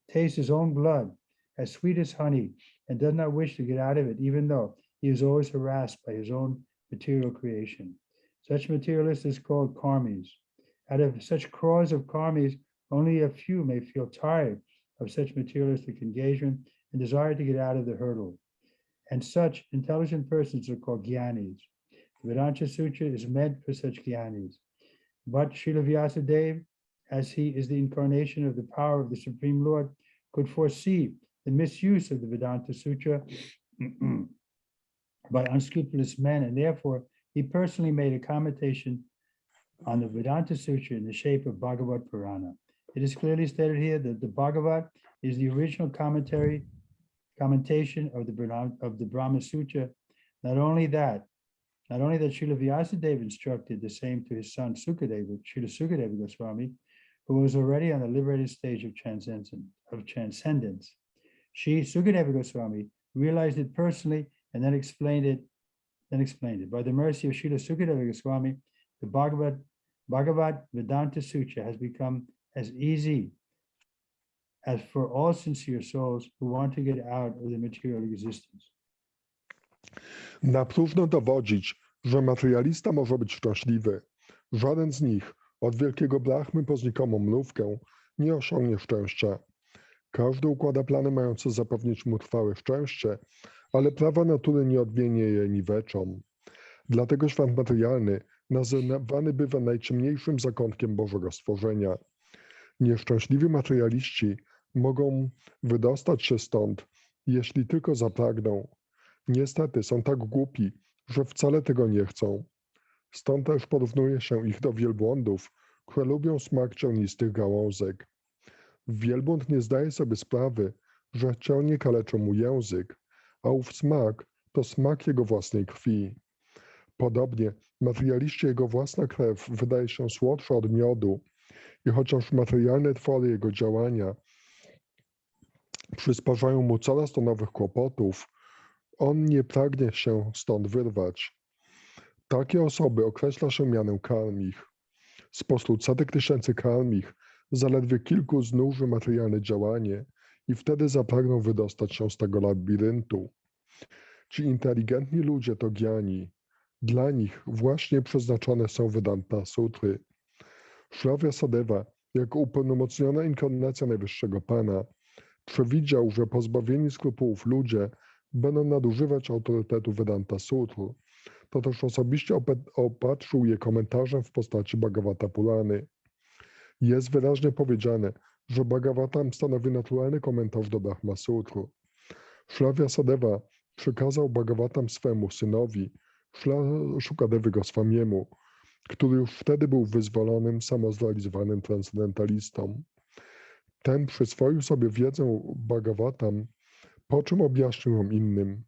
tastes his own blood as sweet as honey and does not wish to get out of it, even though he is always harassed by his own material creation. Such materialists is called karmis. Out of such crores of karmis, only a few may feel tired of such materialistic engagement and desire to get out of the hurdle. And such intelligent persons are called jnanis. The Vedanta Sutra is meant for such jnanis. But Srila Vyasadeva, as he is the incarnation of the power of the Supreme Lord, could foresee the misuse of the Vedanta Sutra by unscrupulous men, and therefore he personally made a commentation on the Vedanta Sutra in the shape of Bhagavad Purana. It is clearly stated here that the Bhagavad is the original commentation of the Brahma Sutra. Not only that Srila Vyasadeva instructed the same to his son Sukadeva, Srila Sukadeva Goswami, who was already on the liberated stage of transcendence. She, Sukadeva Goswami, realized it personally and then explained it. By the mercy of Srila Sukadeva Goswami, the Bhagavad Vedanta Sutra has become as easy as for all sincere souls who want to get out of the material existence. Na próżno dowodzić, że materialista może być szczęśliwy. Żaden z nich, od wielkiego Brahmy po znikomą mrówkę, nie osiągnie szczęścia. Każdy układa plany mające zapewnić mu trwałe szczęście, ale prawa natury nieodmiennie je niweczą. Dlatego świat materialny nazywany bywa najciemniejszym zakątkiem Bożego stworzenia. Nieszczęśliwi materialiści mogą wydostać się stąd, jeśli tylko zapragną. Niestety są tak głupi, że wcale tego nie chcą. Stąd też porównuje się ich do wielbłądów, które lubią smak ciągnistych gałązek. Wielbłąd nie zdaje sobie sprawy, że ciągnie kaleczą mu język, a ów smak to smak jego własnej krwi. Podobnie materialiście jego własna krew wydaje się słodsza od miodu i chociaż materialne twory jego działania przysparzają mu coraz to nowych kłopotów, on nie pragnie się stąd wyrwać. Takie osoby określa się mianem karmich. Spośród setek tysięcy karmich zaledwie kilku znuży materialne działanie i wtedy zapragną wydostać się z tego labiryntu. Ci inteligentni ludzie to giani. Dla nich właśnie przeznaczone są Vedanta Sutry. Śri Vyasadeva, jako upełnomocniona inkarnacja Najwyższego Pana, przewidział, że pozbawieni skrupułów ludzie będą nadużywać autorytetu Vedanta Sutr. To też osobiście opatrzył je komentarzem w postaci Bhagavata Purany. Jest wyraźnie powiedziane, że Bhagavatam stanowi naturalny komentarz do Brahma Sutr. Śri Vyasadeva przekazał Bhagavatam swemu synowi, Śri Shukadevi Goswamiemu, który już wtedy był wyzwolonym, samozrealizowanym transcendentalistą. Ten przyswoił sobie wiedzę Bhagavatam, po czym objaśnił ją innym.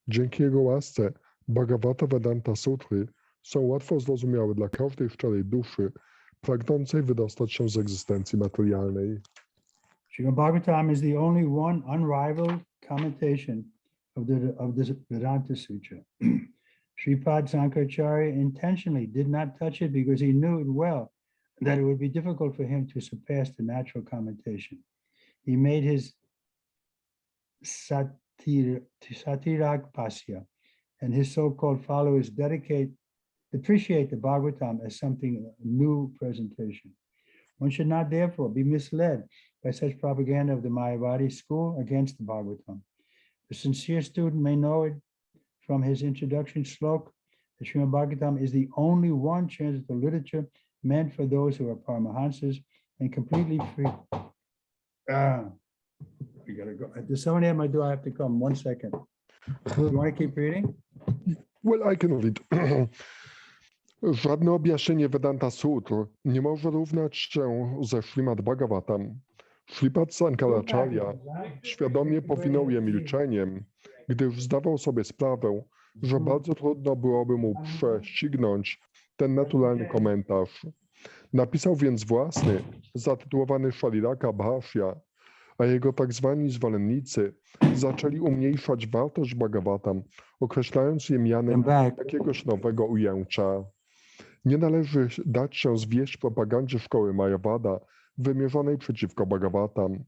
Dzięki jego łasce Bhagavata Vedanta Sutry są łatwo zrozumiałe dla każdej szczerej duszy, pragnącej wydostać się z egzystencji materialnej. Śrimad Bhagavatam is the only one unrivaled commentation of the Vedanta Sutra. Sripad Sankaracharya intentionally did not touch it because he knew it well that it would be difficult for him to surpass the natural commentation. He made his Satirak Pasya, and his so-called followers depreciate the Bhagavatam as something new presentation. One should not therefore be misled by such propaganda of the Mayavadi school against the Bhagavatam. The sincere student may know it from his introduction slok. The Śrimad Bhagavatam is the only one transcendental literature meant for those who are Paramahansas and completely free. We gotta go. Does someone have my door? I have to come. 1 second. You want to keep reading? Well, I can read. Żadne objaśnienie Vedanta Sutr nie może równać się ze Śrimad Bhagavatam. Śripad Sankaracharya świadomie powinął je milczeniem, gdyż zdawał sobie sprawę, że bardzo trudno byłoby mu prześcignąć ten naturalny komentarz. Napisał więc własny, zatytułowany Shariraka Bhashya, a jego tak zwani zwolennicy zaczęli umniejszać wartość Bhagavatam, określając je mianem jakiegoś nowego ujęcia. Nie należy dać się zwieść propagandzie szkoły Mayavada wymierzonej przeciwko Bhagavatam.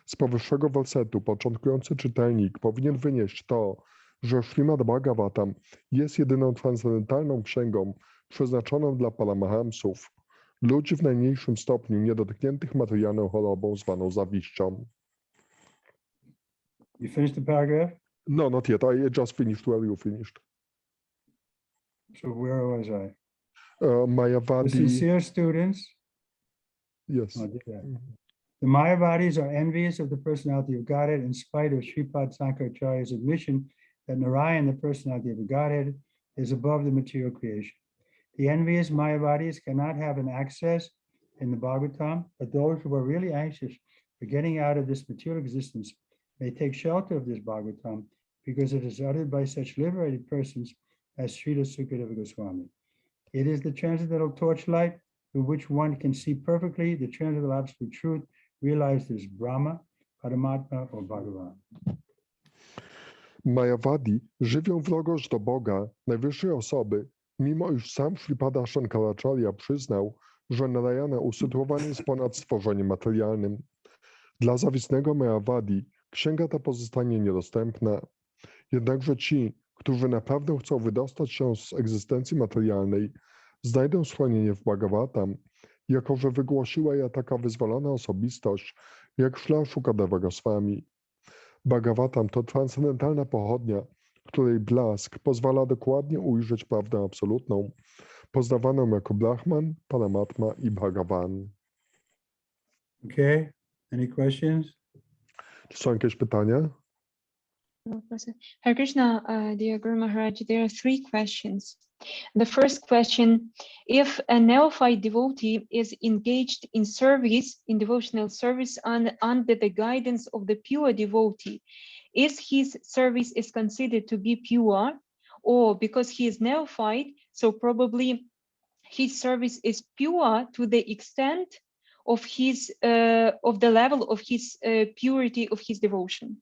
Z powyższego wersetu początkujący czytelnik powinien wynieść to, że Śrimad Bhagavatam jest jedyną transcendentalną księgą przeznaczoną dla paramahamsów, ludzi w najmniejszym stopniu niedotkniętych materialną chorobą zwaną zawiścią. You finished the paragraph? No, not yet. I just finished where you finished. So where was I? The Mayavadi. sincere students. Yes. Oh, the Mayavadis are envious of the personality of Godhead in spite of Sripad Sankaracharya's admission that Narayan, the personality of the Godhead, is above the material creation. The envious Mayavadis cannot have an access in the Bhagavatam, but those who are really anxious for getting out of this material existence may take shelter of this Bhagavatam because it is uttered by such liberated persons as Srila Sukadeva Goswami. It is the transcendental torchlight through which one can see perfectly the transcendental absolute truth realized as Brahma, Paramatma, or Bhagavan. Mayavadi żywią wrogość do Boga, najwyższej osoby, mimo iż sam Śripada Sankaracharya przyznał, że Narayana usytuowany jest ponad stworzeniem materialnym. Dla zawistnego Mayavadi księga ta pozostanie niedostępna. Jednakże ci, którzy naprawdę chcą wydostać się z egzystencji materialnej, znajdą schronienie w Bhagavatam, jako że wygłosiła je taka wyzwolona osobistość, jak Śri Sukadeva Goswami. Bhagavatam to transcendentalna pochodnia, której blask pozwala dokładnie ujrzeć prawdę absolutną, poznawaną jako Brahman, Paramatma i Bhagavan. Okay, any questions? Czy są jakieś pytania? No, Hare Krishna, dear Guru Maharaj, there are 3 questions. The first question, if a neophyte devotee is engaged in service, in devotional service under the guidance of the pure devotee, is his service is considered to be pure, or because he is neophyte, so probably his service is pure to the extent of the level of his purity of his devotion?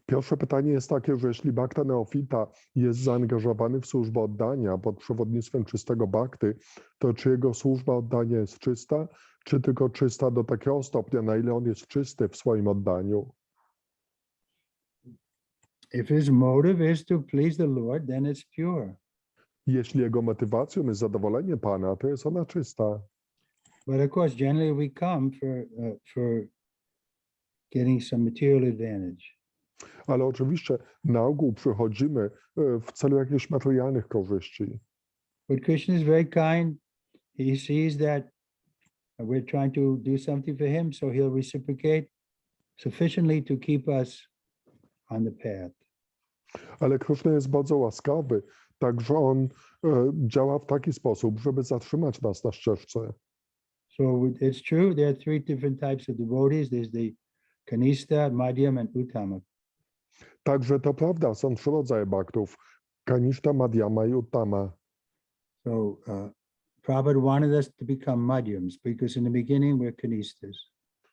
Pierwsze pytanie jest takie, że jeśli bhakta neofita jest zaangażowany w służbę oddania pod przewodnictwem czystego bhakty, to czy jego służba oddania jest czysta, czy tylko czysta do takiego stopnia, na ile on jest czysty w swoim oddaniu? If his motive is to please the Lord, then it's pure. Jeśli jego motywacją jest zadowolenie Pana, to jest ona czysta. But of course, generally we come for getting some material advantage. Ale oczywiście na ogół przychodzimy w celu jakichś materialnych korzyści. But Krishna is very kind. He sees that we're trying to do something for him, so he'll reciprocate sufficiently to keep us on the path. Ale Krishna jest bardzo łaskawy, także on działa w taki sposób, żeby zatrzymać nas na ścieżce. So it's true, there are three different types of devotees. There's the Kanishta, Madhyam, and Uttama. Także to prawda, są trzy rodzaje bhaktów: Kanishta, Madhyama i Uttama. So Prabhupada wanted us to become Madhyams because in the beginning we're Kanishtas.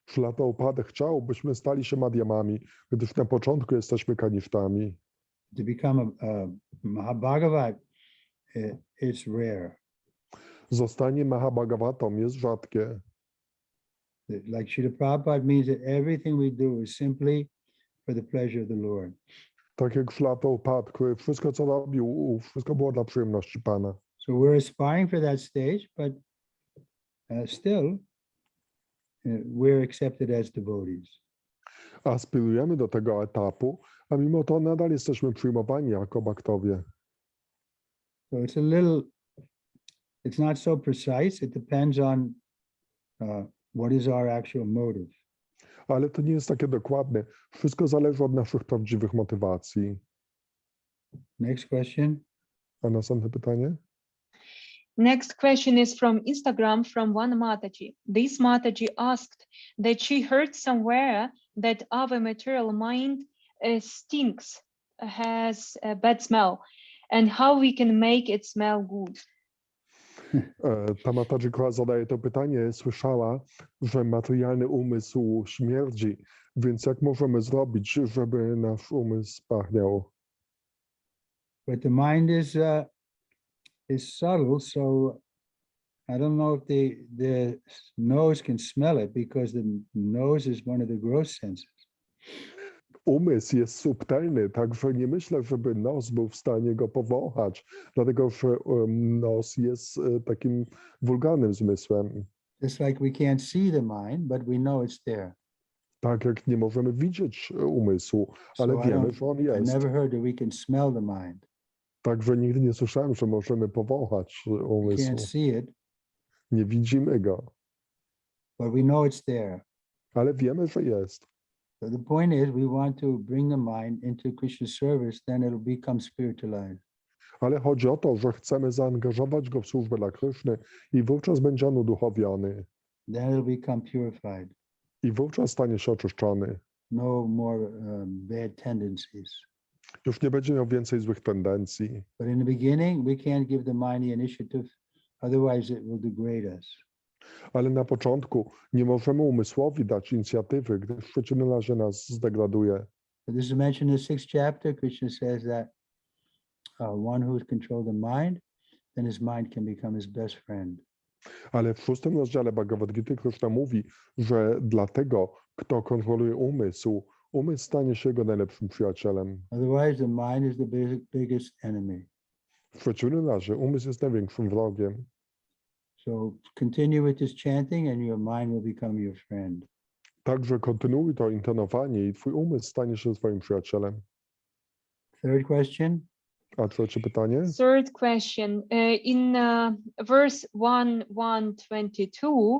Śrila Prabhupada chciał, byśmy stali się Madhyamami, gdyż na początku jesteśmy Kanishtami. To become a Mahabhagavat, it's rare. Zostanie Mahabhagavatam jest rzadkie. Like Srila Prabhupada means that everything we do is simply for the pleasure of the Lord. Tak jak Śrila Prabhupada, który wszystko co robił, wszystko było dla przyjemności Pana. So we're aspiring for that stage, but still we're accepted as devotees. Aspirujemy do tego etapu, a mimo to nadal jesteśmy przyjmowani jako bhaktowie. So it's not so precise. It depends on what is our actual motive. Ale to nie jest takie dokładne. Wszystko zależy od naszych prawdziwych motywacji. Next question. A następne pytanie? Next question is from Instagram from one Mataji. This Mataji asked that she heard somewhere that our material mind stinks, has a bad smell, and how we can make it smell good. Ta Matajika zadaje to pytanie. Słyszała, że materialny umysł śmierdzi, więc jak możemy zrobić, żeby nasz umysł pachniał? But the mind is subtle, so I don't know if the nose can smell it because the nose is one of the gross senses. Umysł jest subtelny, także nie myślę, żeby nos był w stanie go powąchać, dlatego że nos jest takim wulgarnym zmysłem. Just like we can't see the mind, but we know it's there. Tak jak nie możemy widzieć umysłu, ale wiemy, że on I jest. never heard that we can smell the mind. Także nigdy nie słyszałem, że możemy powąchać We umysł. can't see it, Nie widzimy go, but we know it's there. ale wiemy, że jest. So the point is, we want to bring the mind into Krishna's service, then it'll become spiritualized. Ale chodzi o to, że chcemy zaangażować go w służbę dla Kryszny i wówczas będzie on uduchowiony. Then it'll become purified. I wówczas stanie się oczyszczony. No more bad tendencies. Już nie będzie miał więcej złych tendencji. But in the beginning, we can't give the mind the initiative, otherwise it will degrade us. Ale na początku nie możemy umysłowi dać inicjatywy, gdyż w przeciwnym razie nas zdegraduje. But this is mentioned in the 6th chapter. Krishna says that one who's controlled the mind, then his mind can become his best friend. Ale w 6. rozdziale Bhagavad Gity Krishna mówi, że dla tego, kto kontroluje umysł, umysł stanie się jego najlepszym przyjacielem. Otherwise, the mind is the biggest enemy. W przeciwnym razie umysł jest największym wrogiem. So continue with this chanting and your mind will become your friend. Także kontynuuj to intonowanie i twój umysł stanie się swoim przyjacielem. Third question. A trzecie pytanie? Third question. In verse 1:122,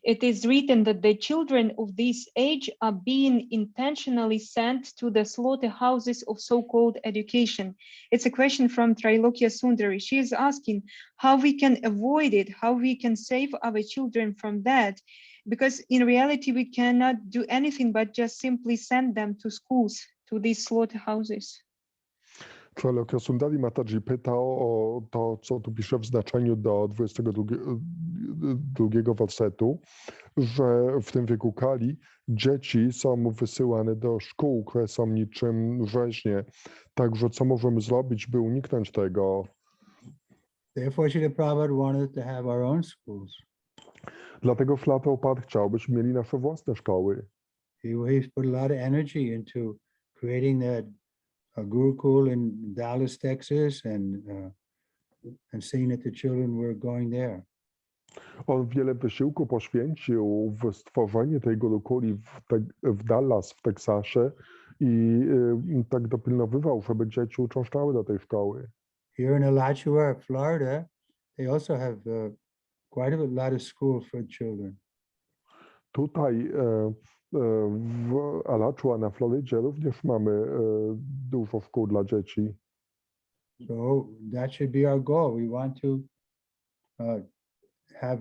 it is written that the children of this age are being intentionally sent to the slaughterhouses of so-called education. It's a question from Trilokia Sundari. She is asking how we can avoid it, how we can save our children from that, because in reality we cannot do anything but just simply send them to schools, to these slaughterhouses. Trilokia Sundari Mataji pyta o to, co tu pisze w znaczeniu do 22 wersetu, że w tym wieku Kali dzieci są wysyłane do szkół, które są niczym rzeźnie. Także co możemy zrobić, by uniknąć tego? Therefore, Srila Prabhupada wanted to have our own schools. Dlatego Śrīla Prabhupada chciał, byśmy mieli nasze własne szkoły. He's put a lot of energy into creating that Gurukul in Dallas, Texas, and seeing that the children were going there. On wiele wysiłku poświęcił w stworzenie tej Gurukuli w Dallas, w Teksasie i tak dopilnowywał, żeby dzieci uczęszczały do tej szkoły. Here in Alachua, Florida, they also have quite a lot of schools for children. Tutaj w Alachua na Florydzie również mamy dużo szkół dla dzieci. So that should be our goal. We want to have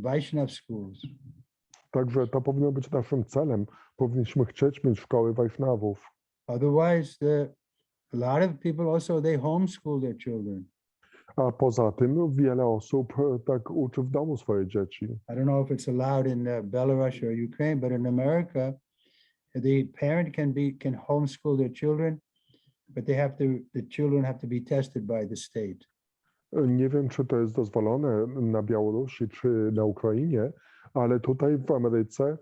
Vaishnav schools. Także to powinno być naszym celem. Powinniśmy chcieć mieć szkoły Vaishnavów. Otherwise, a lot of people also, they homeschool their children. A poza tym wiele osób tak uczy w domu swoje dzieci. I don't know if it's allowed in Belarus or Ukraine, but in America, the parent can homeschool their children, but the children have to be tested by the state. Nie wiem, czy to jest dozwolone na Białorusi czy na Ukrainie, ale tutaj w Ameryce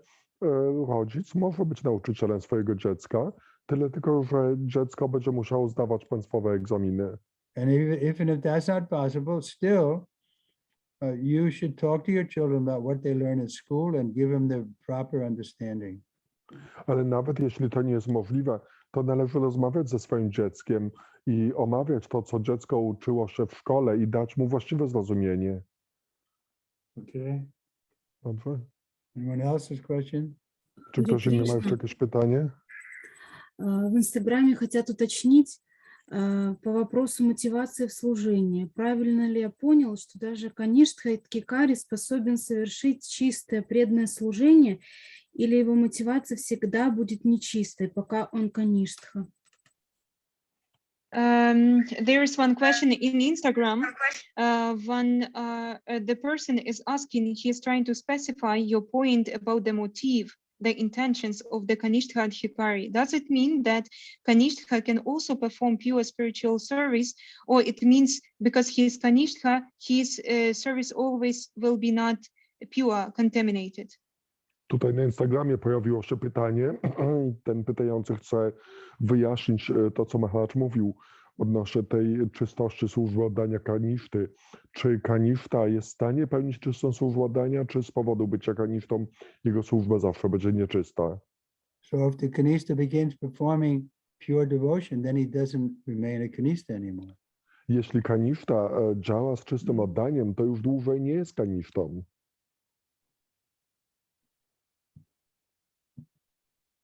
rodzic może być nauczycielem swojego dziecka, tyle tylko, że dziecko będzie musiało zdawać państwowe egzaminy. And even if that's not possible, still, you should talk to your children about what they learn at school and give them the proper understanding. Ale nawet jeśli to nie jest możliwe, to należy rozmawiać ze swoim dzieckiem i omawiać to, co dziecko uczyło się w szkole i dać mu właściwe zrozumienie. Okay. Dobrze? Anyone else's question? Czy ktoś inny ma jeszcze jakieś pytanie? В Инстаграме хотят уточнить по вопросу мотивации в служении. Правильно ли я понял, что даже каништха Кикари способен совершить чистое преданное служение, или его мотивация всегда будет нечистой, пока он каништха? There is one question in Instagram. The person is asking, he is trying to specify your point about the motive, the intentions of the Kanishtka Adhikari. Does it mean that Kanishtka can also perform pure spiritual service, or it means because he is Kanishtka, his service always will be not pure, contaminated? Tutaj na Instagramie pojawiło się pytanie. Ten pytający chce wyjaśnić to, co Maharaj mówił odnośnie tej czystości służby oddania kaniszty. Czy kaniszta jest w stanie pełnić czystą służbę oddania, czy z powodu bycia kanisztą jego służba zawsze będzie nieczysta? So if the kanishta begins performing pure devotion, then he doesn't remain a kanishta anymore. Jeśli kaniszta działa z czystym oddaniem, to już dłużej nie jest kanisztą.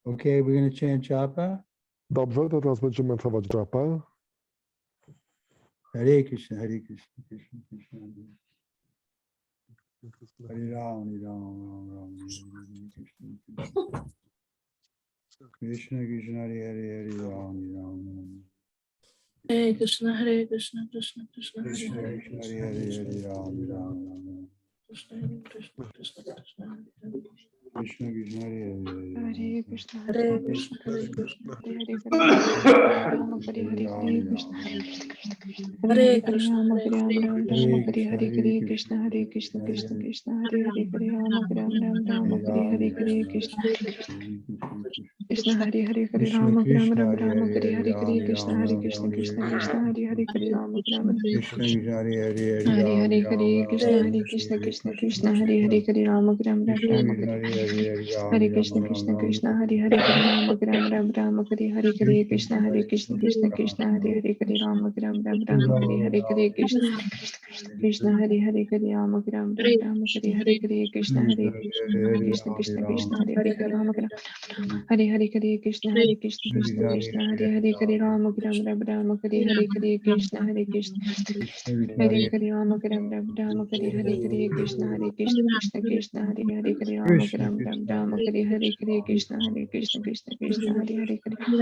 Okay, we're going to chant japa. Dobrze, to teraz będziemy mentować japa. Hare Krishna, Hare Krishna, Krishna Krishna, Hare Ram, Hare Ram, Ram Ram, Hare Krishna, Krishna Krishna, Hare Hare, Hare Ram, Hare Ram. Hare Krishna, Hare Krishna, Krishna Krishna, Hare Krishna Hare, Krishna, Hare Hare, Hare Ram, Hare Ram. Krishna Hare Krishna, Krishna Krishna, Hare Hare. Krishna Krishna, Hare Hare, Hare Krishna, Hare Krishna, Hare Krishna, Hare Krishna, Hare Krishna, Hare Krishna, Krishna Krishna, Hare Hare, Hare Krishna, Krishna Hare Hare, Hare Rama, Ram Ram, Hare Hare, Krishna Hare Krishna, Krishna Krishna, Hare Hare, Hare Rama, Ram Krishna Krishna, Hare Hare, Hare Hare, Hare Krishna, Krishna Krishna, Hare Hare, Hare Rama, Ram Ram, Hare Krishna, Krishna Krishna, Krishna Hare Hare Rama Ram Ram Rama Hare Hare Hare Krishna Krishna Krishna Hare Hare Hare Rama Ram Ram Rama Hare Hare Hare Krishna Krishna Hare Hare Hare Rama Ram Ram Rama Hare Hare Hare Krishna Hare Krishna Krishna Krishna Hare Hare Rama Hare Hare Hare Krishna Hare Krishna Krishna Krishna Hare Hare Hare Rama Ram Ram Rama Hare Hare Hare Krishna Hare Krishna Hare Hare Rama Ram Ram Rama Hare Hare Hare Krishna Hare Krishna Krishna Krishna Hare Hare Hare Rama Ram Ram Rama Hare Hare Hare Krishna Hare Krishna Krishna Krishna Hare Hare Hare Hare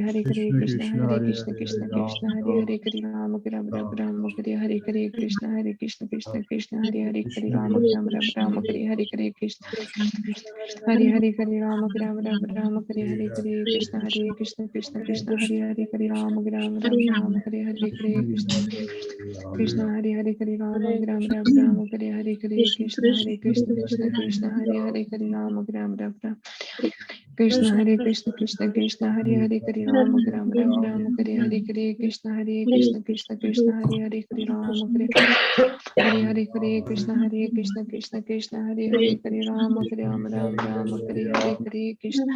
Hare Hare Krishna Hare Krishna Krishna Krishna Hare Hare Hare Rama Ram Ram Rama Hare Hare Hare Krishna Hare Krishna Krishna Krishna Hare Hare Hare Rama Ram Ram Rama Hare Hare Hare Krishna Hare Hare Hare Rama Ram Ram Rama Hare Hare Hare Krishna Hare Krishna Krishna Krishna Hare Hare Hare Rama Ram Ram Rama Hare Hare Hare Krishna Krishna Hare Hare Hare Rama Ram Ram Rama Hare Hare Hare Krishna Hare Krishna Krishna Krishna Hare Hare Hare Rama Ram Ram Krishna Hare Krishna Krishna Krishna Hare Hare Hare Rama Ram Ram Rama Hare Hare Hare Krishna Hare Krishna Krishna Krishna Hare Hare Hare Rama Hare Hare Hare Krishna Hare Krishna Krishna Krishna Hare Hare Hare Rama Ram Ram Rama Hare Hare Hare Krishna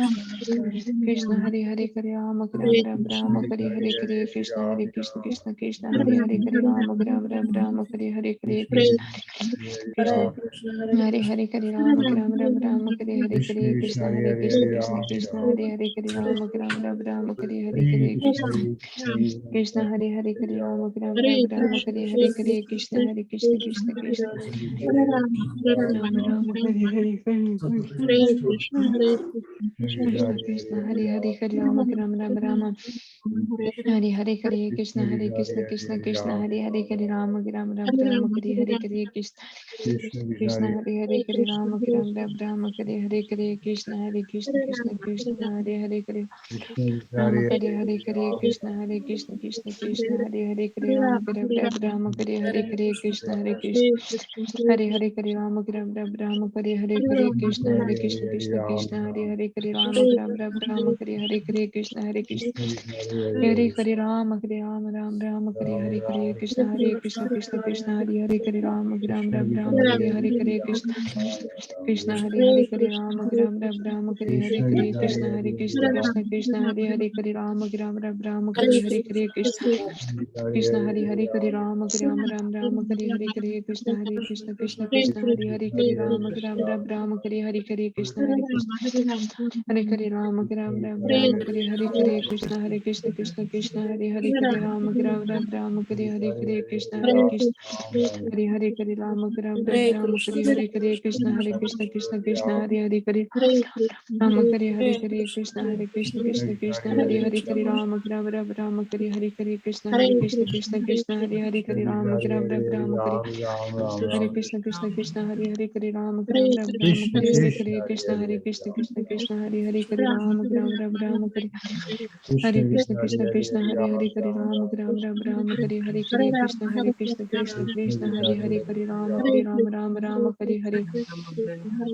Krishna Hare Hare Hare Rama Ram Ram Rama Hare Hare Hare Krishna Hare Krishna Krishna Krishna Hare Hare Hare Rama Ram Ram Rama Hare Hare Hare Krishna Krishna Hare Hare Hare Rama Ram Ram Rama Hare Hare Hare Krishna Hare Krishna Krishna Krishna Hare Hare Hare Rama Ram Ram Rama Hare Hare Hare Krishna Krishna Hare Hare Hare Rama Ram Ram Rama Hare Hare Hare Krishna Hare Krishna Krishna Krishna Rama Rama Hare Hare Hare Krishna Krishna Hare Hare Hare Rama Ram Ram Rama Hare Hare Hare Krishna Hare Krishna Krishna Krishna Hare Hare Hare Rama Ram Ram Rama Hare Hare Hare Krishna Krishna Hare Hare Hare Rama Ram Ram Rama Hare Hare Hare Krishna Hare Krishna Krishna Krishna Hare Hare Hare Rama Hare Hare Hare Krishna Hare Krishna Krishna Krishna Hare Hare Hare Rama Ram Rama Hare Hare Hare Krishna Hare Krishna Hare Hare Hare Rama Ram Rama Hare Hare Hare Krishna Hare Krishna Krishna Krishna Hare Hare Hare Rama Ram Rama Hare Hare Hare Krishna Hare Krishna Hare Hare Rama Ram Rama Hare Hare Hare Krishna Hare Krishna Krishna Krishna Hare Hare Hare Rama Rama Hare Hare Hare Krishna Krishna Hare Hare Hare Rama Rama Hare Hare Hare Krishna Hare Krishna Krishna Krishna Hare Hare Hare Rama Rama Hare Hare Hare Krishna Krishna Hare Hare Hare Rama Rama Hare Hare Hare Krishna Hare Krishna Krishna Krishna Hare Hare Hare Rama Rama Hare Hare Hare Krishna Hare Krishna Hare Hare Rama Rama Hare Hare Hare Krishna Hare Krishna Krishna Krishna Hare Hare Hare Rama Rama Hare Hare Hare Krishna Hare Krishna Hare Hare Hare Rama Rama Hare Hare Hare Krishna Hare Krishna Krishna Krishna Hare Hare Hare Rama Hare Hare Hare Krishna Hare Krishna Krishna Krishna Hare Hare Hare Rama Rama Hare Hare Hare Krishna Hare Krishna Krishna Krishna Hare Hare Hare Rama Rama Hare Hare Krishna Krishna Krishna Hare Hare Hare Rama Rama Hare Hare Hare Krishna Hare Krishna Krishna Krishna Hare Hare Hare Rama Rama Hare Hare Krishna Krishna Krishna Hare Hare Hare Rama Rama Hare Hare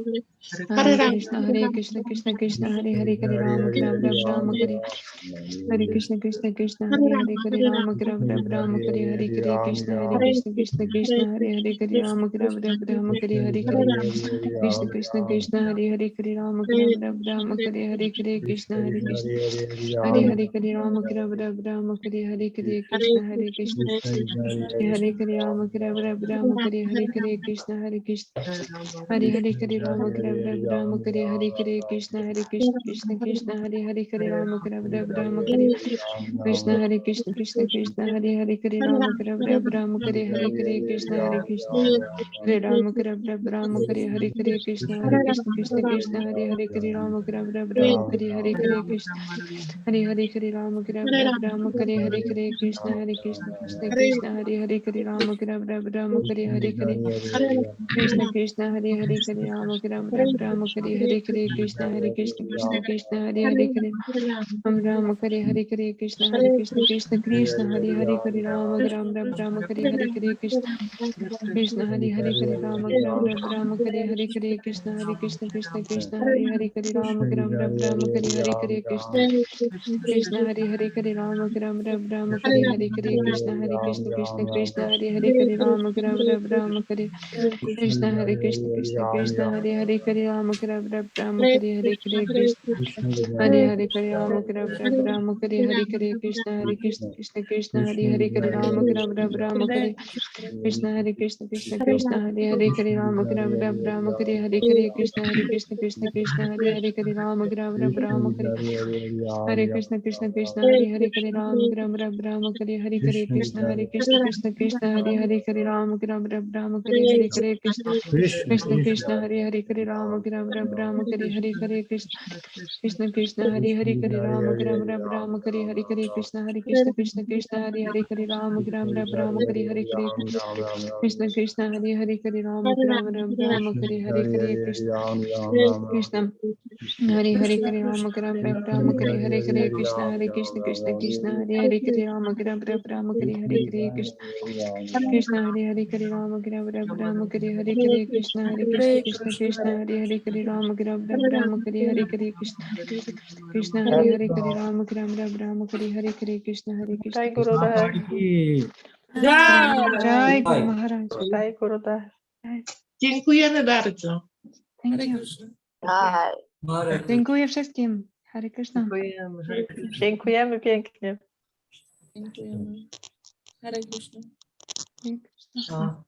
Hare Krishna Krishna Krishna Hare Hare Hare Rama Rama Hare Hare Hare Krishna Krishna Krishna Hare Hare Hare Rama Rama Hare Hare Krishna Krishna Krishna Hare Hare Hare Rama Rama Hare Hare Hare Krishna Krishna Krishna Hare Hare Hare Rama Rama Hare Hare Hare Krishna Krishna Krishna Hare Hare Hare Rama Rama Hare Hare Hare Krishna Hare Hare Hare Rama Rama Hare Hare Hare Krishna Hare Hare Rama Rama Hare Hare Hare Krishna Hare Hare Hare Rama Rama Hare Hare Hare Krishna Krishna Hare Hare Hare Rama Rama Hare Krishna Krishna Krishna Hare Hare Hare Rama Rama Hare Hare Hare Krishna Hare Rama Rama Hare Hare Hare Krishna Krishna Krishna Hare Hare Hare Rama Rama Hare Hare Hare Krishna Hare Hare Rama Rama Hare Hare Hare Krishna Krishna Krishna Hare Hare Hare Rama Rama Hare Hare Hare Krishna Krishna Hare Hare Hare Rama Rama Hare Hare Hare Krishna Krishna Krishna Hare Hare Hare Rama Hare Hare Hare Krishna Krishna Krishna Hare Hare Hare Rama Rama Hare Hare Hare Krishna Hare Hare Hare Rama Rama Hare Hare Hare Krishna Krishna Krishna Hare Hare Hare Rama Rama Hare Hare Hare Krishna Hare Hare Hare Rama Rama Hare Hare Krishna Krishna Krishna Hare Hare Krishna Hare Hare Rama Rama Hare Krishna Hare Krishna Krishna Krishna Hare Hare Hare Rama Hare Rama Hare Hare Hare Krishna Hare Hare Hare Rama Hare Rama Hare Hare Hare Krishna Hare Krishna Krishna Krishna Hare Hare Hare Rama Hare Rama Hare Krishna Hare Krishna Krishna Krishna Hare Hare Hare Rama Hare Rama Hare Hare Hare Krishna Hare Krishna Krishna Krishna Hare Hare Hare Rama Hare Rama Hare Hare Krishna Krishna Krishna Hare Hare Hare Rama Rama Hare Hare Hare Krishna Hare Krishna Krishna Krishna Hare Hare Hare Rama Rama Hare Hare Hare Krishna Krishna Krishna Hare Hare Hare Rama Rama Hare Hare Hare Krishna Krishna Krishna Hare Hare Hare Rama Rama Hare Hare Hare Krishna Hare Krishna Krishna Krishna Hare Hare Hare Rama Rama Hare Hare Hare Krishna Krishna Hare Hare Hare Rama Rama Hare Hare Hare Krishna Krishna Hare Hare Hare Rama Rama Hare Hare Hare Krishna Hare Krishna Krishna Krishna Hare Hare Hare Rama Rama Hare Hare Hare Krishna Krishna Hare Hare Hare Rama Rama Hare Hare Hare Krishna Hare Krishna Krishna Krishna Hare Hare Hare Rama Rama Hare Hare Hare Krishna Krishna Hare Hare Hare Rama Rama Hare Hare Hare Krishna Hare Krishna Jai Gurudev. Jai Guru Maharaj. Jai Gurudev. Dziękujemy bardzo. Thank Hare you. Krishna. Dziękuję wszystkim. Hare Krishna. Dziękujemy pięknie. Dziękujemy. Hare Krishna. Hare Krishna.